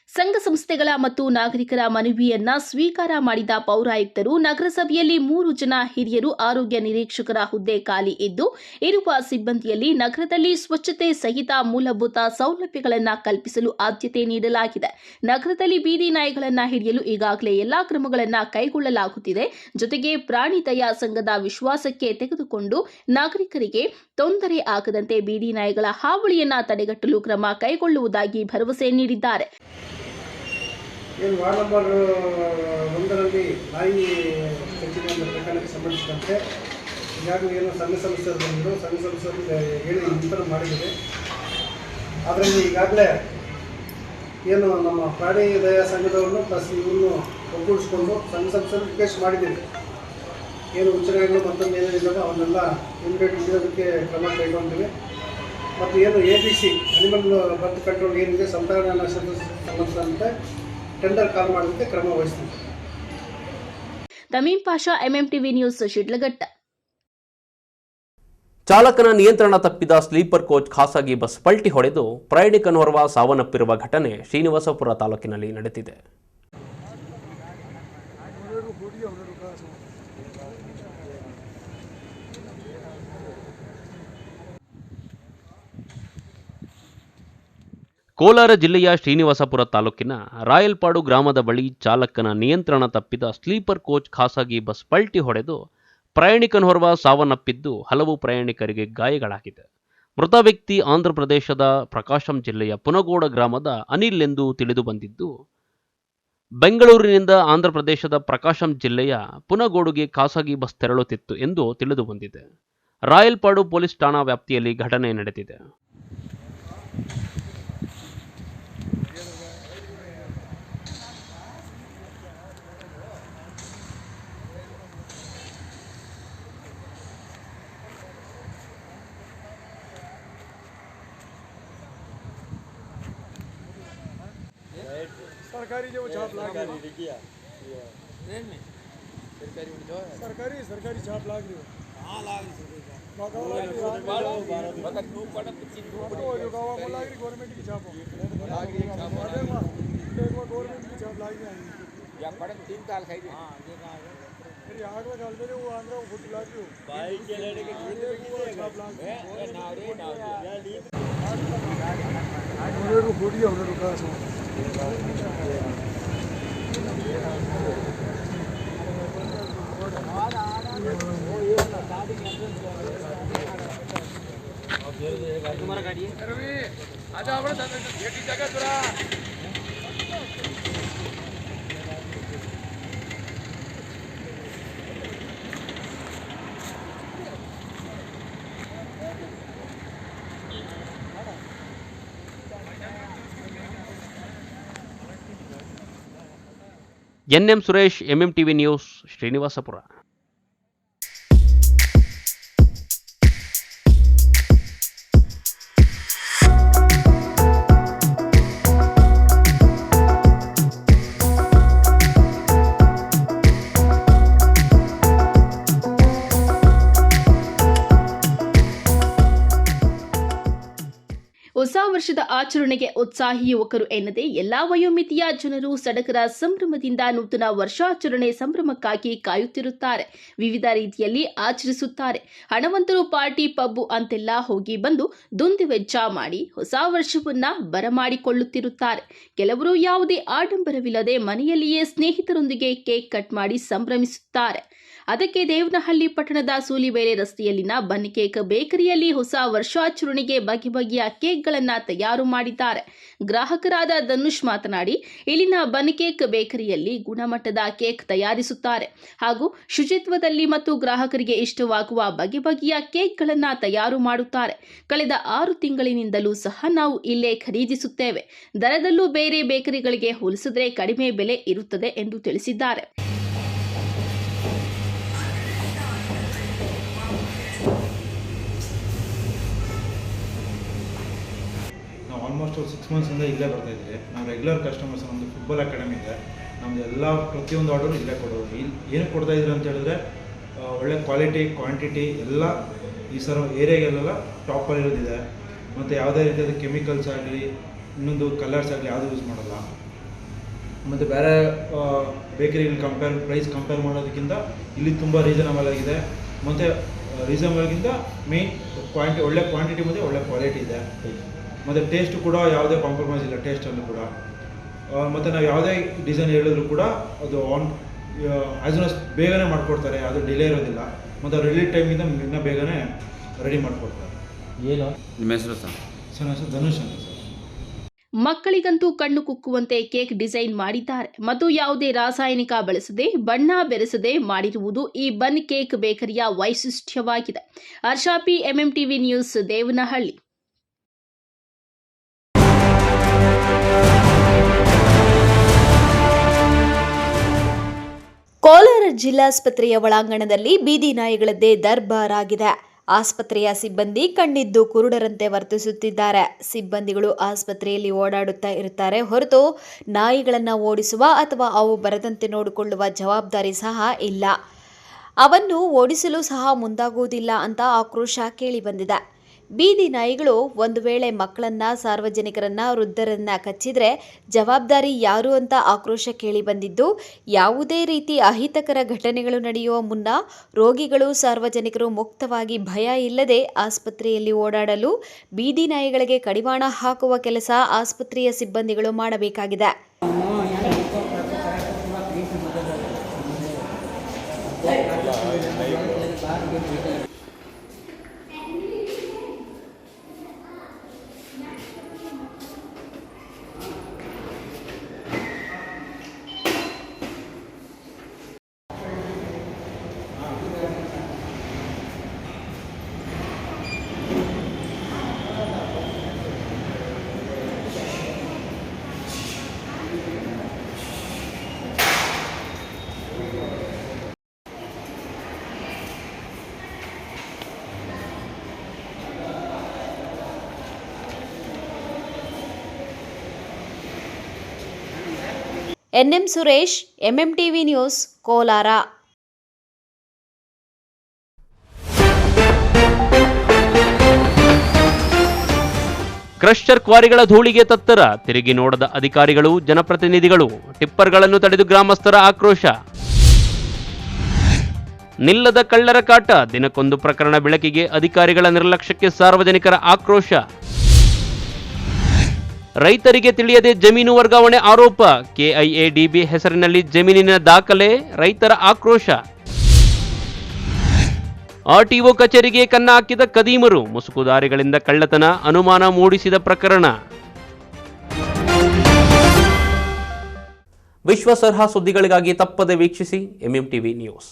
ಸಂಘ ಸಂಸ್ಥೆಗಳ ಮತ್ತು ನಾಗರಿಕರ ಮನವಿಯನ್ನ ಸ್ವೀಕಾರ ಮಾಡಿದ ಪೌರಾಯುಕ್ತರು ನಗರಸಭೆಯಲ್ಲಿ 3 ಜನ ಹಿರಿಯರು ಆರೋಗ್ಯ ನಿರೀಕ್ಷಕರ ಹುದ್ದೆ ಖಾಲಿ ಇದ್ದು ಇರುವ ಸಿಬ್ಬಂದಿಯಲ್ಲಿ ನಗರದಲ್ಲಿ ಸ್ವಚ್ಛತೆ ಸಹಿತ ಮೂಲಭೂತ ಸೌಲಭ್ಯಗಳನ್ನು ಕಲ್ಪಿಸಲು ಆದ್ಯತೆ ನೀಡಲಾಗಿದೆ. ನಗರದಲ್ಲಿ ಬೀದಿ ನಾಯಿಗಳನ್ನು ಹಿಡಿಯಲು ಈಗಾಗಲೇ ಎಲ್ಲಾ ಕ್ರಮಗಳನ್ನು ಕೈಗೊಳ್ಳಲಾಗುತ್ತಿದೆ. ಜೊತೆಗೆ ಪ್ರಾಣಿ ದಯಾ ಸಂಘದ ವಿಶ್ವಾಸಕ್ಕೆ ತೆಗೆದುಕೊಂಡು ನಾಗರಿಕರಿಗೆ ತೊಂದರೆ ಆಗದಂತೆ ಬೀದಿ ನಾಯಿಗಳ ಹಾವಳಿಯನ್ನ ತಡೆಗಟ್ಟಲು ಕ್ರಮ ಕೈಗೊಳ್ಳುವುದಾಗಿ ಭರವಸೆ ನೀಡಿದ್ದಾರೆ. ಏನು ವಾರ್ಡ್ ನಂಬರ್ 1ರಲ್ಲಿ ನಾಯಿ ಕಚ್ಚಿದ ಪ್ರಕರಣಕ್ಕೆ ಸಂಬಂಧಿಸಿದಂತೆ ಈಗಾಗಲೇ ಏನು ಸಂಘ ಸಂಸ್ಥೆಗಳು ಬಂದರು, ಸಂಘ ಸಂಸ್ಥೆಗಳು ಹೇಳಿ ಇಂಪರ್ ಮಾಡಿದ್ದಾರೆ. ಅದರಲ್ಲಿ ಈಗಾಗಲೇ ಏನು ನಮ್ಮ ಪ್ರಾಣಿ ದಯಾ ಸಂಘದವನ್ನು ಪ್ಲಸ್ ಇವನ್ನು ಒಗ್ಗೂಡಿಸ್ಕೊಂಡು ಸಂಘ ಸಂಸ್ಥೆಗಳು ಕೇಸ್ ಮಾಡಿದ್ದೀವಿ. ಏನು ಉಚ್ಚರಣೆಗಳು ಮತ್ತೊಂದು ಏನೇನಿದ್ದಾವೆ ಅವನ್ನೆಲ್ಲ ಇಮಿಡಿಯೇಟ್ ಹಿಡಿಯೋದಕ್ಕೆ ಕ್ರಮ ಕೈಗೊಂಡಿವೆ. ಮತ್ತು ಏನು ABC ಅನಿಮಲ್ ಬರ್ತ್ ಕಂಟ್ರೋಲ್ ಏನಿದೆ ಸಂತಾನ ಸಂಬಂಧಿಸಿದಂತೆ ಟೆಂಡರ್ ಕಾಲ್ ಮಾಡೋದಕ್ಕೆ ಕ್ರಮ ವಹಿಸ್ತೀವಿ. ತಮೀಂ ಪಾಷಾ, MMTV ನ್ಯೂಸ್, ಶಿಡ್ಲಘಟ್ಟ. ಚಾಲಕನ ನಿಯಂತ್ರಣ ತಪ್ಪಿದ ಸ್ಲೀಪರ್ ಕೋಚ್ ಖಾಸಗಿ ಬಸ್ ಪಲ್ಟಿ ಹೊಡೆದು ಪ್ರಯಾಣಿಕನೋರ್ವ ಸಾವನ್ನಪ್ಪಿರುವ ಘಟನೆ ಶ್ರೀನಿವಾಸಪುರ ತಾಲೂಕಿನಲ್ಲಿ ನಡೆದಿದೆ. ಕೋಲಾರ ಜಿಲ್ಲೆಯ ಶ್ರೀನಿವಾಸಪುರ ತಾಲೂಕಿನ ರಾಯಲ್ಪಾಡು ಗ್ರಾಮದ ಬಳಿ ಚಾಲಕನ ನಿಯಂತ್ರಣ ತಪ್ಪಿದ ಸ್ಲೀಪರ್ ಕೋಚ್ ಖಾಸಗಿ ಬಸ್ ಪಲ್ಟಿ ಹೊಡೆದು ಪ್ರಯಾಣಿಕನೋರ್ವ ಸಾವನ್ನಪ್ಪಿದ್ದು ಹಲವು ಪ್ರಯಾಣಿಕರಿಗೆ ಗಾಯಗಳಾಗಿದೆ. ಮೃತ ವ್ಯಕ್ತಿ ಆಂಧ್ರಪ್ರದೇಶದ ಪ್ರಕಾಶಂ ಜಿಲ್ಲೆಯ ಪುನಗೋಡ ಗ್ರಾಮದ ಅನಿಲ್ ಎಂದು ತಿಳಿದು ಬಂದಿದ್ದು ಬೆಂಗಳೂರಿನಿಂದ ಆಂಧ್ರಪ್ರದೇಶದ ಪ್ರಕಾಶಂ ಜಿಲ್ಲೆಯ ಪುನಗೋಡುಗೆ ಖಾಸಗಿ ಬಸ್ ತೆರಳುತ್ತಿತ್ತು ಎಂದು ತಿಳಿದು ಬಂದಿದೆ. ರಾಯಲ್ಪಾಡು ಪೊಲೀಸ್ ಠಾಣಾ ವ್ಯಾಪ್ತಿಯಲ್ಲಿ ಘಟನೆ ನಡೆದಿದೆ. सरकारी जो छाप लाग रही है ट्रेन में सरकारी जो है सरकारी छाप लाग रही है। हां लाग रही है वक्त नो पड़ा पिछली नो पड़ी जो गावा को लाग रही गवर्नमेंट की छाप लाग रही है। छाप गवर्नमेंट की छाप लाग रही है या पड़क 3 साल खाई हां ये कहां है मेरी आग में डाल दे वो आंध्र को फुट लाग रही बाइक के लेने के लिए छाप लाग है ना रे या लीव और वीडियो उन्होंने रुका तुम्हारा गाड़ी है आजा आपण जगह तुरा NM Suresh, MMTV news, Srinivaspur. ಹೊಸ ವರ್ಷದ ಆಚರಣೆಗೆ ಉತ್ಸಾಹಿ ಯುವಕರು ಎನ್ನದೇ ಎಲ್ಲಾ ವಯೋಮಿತಿಯ ಜನರು ಸಡಗರ ಸಂಭ್ರಮದಿಂದ ನೂತನ ವರ್ಷಾಚರಣೆ ಸಂಭ್ರಮಕ್ಕಾಗಿ ಕಾಯುತ್ತಿರುತ್ತಾರೆ. ವಿವಿಧ ರೀತಿಯಲ್ಲಿ ಆಚರಿಸುತ್ತಾರೆ. ಹಣವಂತರು ಪಾರ್ಟಿ ಪಬ್ಬು ಅಂತೆಲ್ಲ ಹೋಗಿ ಬಂದು ದುಂದು ವೆಚ್ಚ ಮಾಡಿ ಹೊಸ ವರ್ಷವನ್ನ ಬರಮಾಡಿಕೊಳ್ಳುತ್ತಿರುತ್ತಾರೆ. ಕೆಲವರು ಯಾವುದೇ ಆಡಂಬರವಿಲ್ಲದೆ ಮನೆಯಲ್ಲಿಯೇ ಸ್ನೇಹಿತರೊಂದಿಗೆ ಕೇಕ್ ಕಟ್ ಮಾಡಿ ಸಂಭ್ರಮಿಸುತ್ತಾರೆ. ಅದಕ್ಕೆ ದೇವನಹಳ್ಳಿ ಪಟ್ಟಣದ ಸೂಲಿಬೇಲೆ ರಸ್ತೆಯಲ್ಲಿನ ಬನ್ ಕೇಕ್ ಬೇಕರಿಯಲ್ಲಿ ಹೊಸ ವರ್ಷಾಚರಣೆಗೆ ಬಗೆ ಬಗೆಯ ಕೇಕ್ಗಳನ್ನು ತಯಾರು ಮಾಡಿದ್ದಾರೆ. ಗ್ರಾಹಕರಾದ ಧನುಷ್ ಮಾತನಾಡಿ, ಇಲ್ಲಿನ ಬನ್ ಕೇಕ್ ಬೇಕರಿಯಲ್ಲಿ ಗುಣಮಟ್ಟದ ಕೇಕ್ ತಯಾರಿಸುತ್ತಾರೆ ಹಾಗೂ ಶುಚಿತ್ವದಲ್ಲಿ ಮತ್ತು ಗ್ರಾಹಕರಿಗೆ ಇಷ್ಟವಾಗುವ ಬಗೆ ಬಗೆಯ ಕೇಕ್ಗಳನ್ನು ತಯಾರು ಮಾಡುತ್ತಾರೆ. ಕಳೆದ 6 ತಿಂಗಳಿನಿಂದಲೂ ಸಹ ನಾವು ಇಲ್ಲೇ ಖರೀದಿಸುತ್ತೇವೆ. ದರದಲ್ಲೂ ಬೇರೆ ಬೇಕರಿಗಳಿಗೆ ಹೋಲಿಸಿದರೆ ಕಡಿಮೆ ಬೆಲೆ ಇರುತ್ತದೆ ಎಂದು ತಿಳಿಸಿದ್ದಾರೆ. ಆಲ್ಮೋಸ್ಟ್ 6 ಮಂತ್ಸಿಂದ ಇಲ್ಲೇ ಬರ್ತಾಯಿದ್ದೀವಿ. ನಾವು ರೆಗ್ಯುಲರ್ ಕಸ್ಟಮರ್ಸ್. ನಮ್ಮದು ಫುಟ್ಬಾಲ್ ಅಕಾಡೆಮಿ ಇದೆ. ನಮ್ಮದು ಎಲ್ಲ ಪ್ರತಿಯೊಂದು ಆರ್ಡರು ಇಲ್ಲೇ ಕೊಡೋದು. ಏನು ಕೊಡ್ತಾಯಿದ್ರು ಅಂತ ಹೇಳಿದ್ರೆ ಒಳ್ಳೆ ಕ್ವಾಲಿಟಿ ಕ್ವಾಂಟಿಟಿ ಎಲ್ಲ ಈ ಏರಿಯಾಗೆಲ್ಲ ಟಾಪಲ್ಲಿರೋದಿದೆ. ಮತ್ತು ಯಾವುದೇ ರೀತಿಯಾದ ಕೆಮಿಕಲ್ಸ್ ಆಗಲಿ ಇನ್ನೊಂದು ಕಲರ್ಸ್ ಆಗಲಿ ಯಾವುದೂ ಯೂಸ್ ಮಾಡಲ್ಲ. ಮತ್ತು ಬೇರೆ ಬೇಕರಿಗಳು ಪ್ರೈಸ್ ಕಂಪೇರ್ ಮಾಡೋದಕ್ಕಿಂತ ಇಲ್ಲಿ ತುಂಬ ರೀಸನಬಲ್ ಆಗಿದೆ. ಮತ್ತು ರೀಸನಬಲ್ಗಿಂತ ಮೇಯ್ನ್ ಒಳ್ಳೆ ಕ್ವಾಂಟಿಟಿ ಮತ್ತು ಒಳ್ಳೆ ಕ್ವಾಲಿಟಿ ಇದೆ. ಮತ್ತು ಟೇಸ್ಟು ಕೂಡ ಯಾವುದೇ ಕಾಂಪ್ರಮೈಸ್ ಇಲ್ಲ ಟೇಸ್ಟಲ್ಲೂ ಕೂಡ. ಮತ್ತು ನಾವು ಯಾವುದೇ ಡಿಸೈನ್ ಹೇಳಿದ್ರು ಕೂಡ ಅದು ಆ್ಯಸ್ ಸೂನ್ ಆಸ್ ಬೇಗನೆ ಮಾಡಿಕೊಡ್ತಾರೆ. ಅದು ಡಿಲೇ ಇರೋದಿಲ್ಲ. ಮತ್ತು ರಿಲೀಸ್ ಟೈಮಿಂದ ಇನ್ನೂ ಬೇಗನೆ ರೆಡಿ ಮಾಡಿಕೊಡ್ತಾರೆ. ಏನು ನಿಮ್ಮ ಹೆಸರು ಸರ್? ಸರ್ ನನ್ನ ಹೆಸರು ಧನುಷ್ ಅಂತ ಸರ್. ಮಕ್ಕಳಿಗಂತೂ ಕಣ್ಣು ಕುಕ್ಕುವಂತೆ ಕೇಕ್ ಡಿಸೈನ್ ಮಾಡಿದ್ದಾರೆ ಮತ್ತು ಯಾವುದೇ ರಾಸಾಯನಿಕ ಬಳಸದೆ ಬಣ್ಣ ಬೆರೆಸದೆ ಮಾಡಿರುವುದು ಈ ಬನ್ ಕೇಕ್ ಬೇಕರಿಯ ವೈಶಿಷ್ಟ್ಯವಾಗಿದೆ. ಹರ್ಷಾಪಿ, MMTV ನ್ಯೂಸ್, ದೇವನಹಳ್ಳಿ. ಕೋಲಾರ ಜಿಲ್ಲಾಸ್ಪತ್ರೆಯ ಒಳಾಂಗಣದಲ್ಲಿ ಬೀದಿ ನಾಯಿಗಳದ್ದೇ ದರ್ಬಾರ್ ಆಗಿದೆ. ಆಸ್ಪತ್ರೆಯ ಸಿಬ್ಬಂದಿ ಕಣ್ಣಿದ್ದು ಕುರುಡರಂತೆ ವರ್ತಿಸುತ್ತಿದ್ದಾರೆ. ಸಿಬ್ಬಂದಿಗಳು ಆಸ್ಪತ್ರೆಯಲ್ಲಿ ಓಡಾಡುತ್ತಾ ಇರುತ್ತಾರೆ ಹೊರತು ನಾಯಿಗಳನ್ನು ಓಡಿಸುವ ಅಥವಾ ಅವು ಬರದಂತೆ ನೋಡಿಕೊಳ್ಳುವ ಜವಾಬ್ದಾರಿ ಸಹ ಇಲ್ಲ. ಅವನ್ನು ಓಡಿಸಲು ಸಹ ಮುಂದಾಗುವುದಿಲ್ಲ ಅಂತ ಆಕ್ರೋಶ ಕೇಳಿಬಂದಿದೆ. ಬೀದಿ ನಾಯಿಗಳು ಒಂದು ವೇಳೆ ಮಕ್ಕಳನ್ನ, ಸಾರ್ವಜನಿಕರನ್ನ, ವೃದ್ಧರನ್ನ ಕಚ್ಚಿದ್ರೆ ಜವಾಬ್ದಾರಿ ಯಾರು ಅಂತ ಆಕ್ರೋಶ ಕೇಳಿಬಂದಿದ್ದು, ಯಾವುದೇ ರೀತಿ ಅಹಿತಕರ ಘಟನೆಗಳು ನಡೆಯುವ ಮುನ್ನ ರೋಗಿಗಳು, ಸಾರ್ವಜನಿಕರು ಮುಕ್ತವಾಗಿ ಭಯ ಇಲ್ಲದೆ ಆಸ್ಪತ್ರೆಯಲ್ಲಿ ಓಡಾಡಲು ಬೀದಿ ನಾಯಿಗಳಿಗೆ ಕಡಿವಾಣ ಹಾಕುವ ಕೆಲಸ ಆಸ್ಪತ್ರೆಯ ಸಿಬ್ಬಂದಿಗಳು ಮಾಡಬೇಕಾಗಿದೆ. NM Suresh, MMTV news, Kolar. Crusher ಕ್ವಾರಿಗಳ ಧೂಳಿಗೆ ತತ್ತರ, ತಿರುಗಿ ನೋಡದ ಅಧಿಕಾರಿಗಳು, ಜನಪ್ರತಿನಿಧಿಗಳು. ಟಿಪ್ಪರ್ಗಳನ್ನು ತಡೆದು ಗ್ರಾಮಸ್ಥರ ಆಕ್ರೋಶ. ನಿಲ್ಲದ ಕಳ್ಳರ ಕಾಟ, ದಿನಕ್ಕೊಂದು ಪ್ರಕರಣ ಬೆಳಕಿಗೆ, ಅಧಿಕಾರಿಗಳ ನಿರ್ಲಕ್ಷ್ಯಕ್ಕೆ ಸಾರ್ವಜನಿಕರ ಆಕ್ರೋಶ. ರೈತರಿಗೆ ತಿಳಿಯದೆ ಜಮೀನು ವರ್ಗಾವಣೆ ಆರೋಪ, KIADB ಹೆಸರಿನಲ್ಲಿ ಜಮೀನಿನ ದಾಖಲೆ, ರೈತರ ಆಕ್ರೋಶ. RTO ಕಚೇರಿಗೆ ಕನ್ನ ಹಾಕಿದ ಕದೀಮರು, ಮುಸುಕುದಾರಿಗಳಿಂದ ಕಳ್ಳತನ, ಅನುಮಾನ ಮೂಡಿಸಿದ ಪ್ರಕರಣ. ವಿಶ್ವಾಸಾರ್ಹ ಸುದ್ದಿಗಳಿಗಾಗಿ ತಪ್ಪದೆ ವೀಕ್ಷಿಸಿ MMTV ನ್ಯೂಸ್.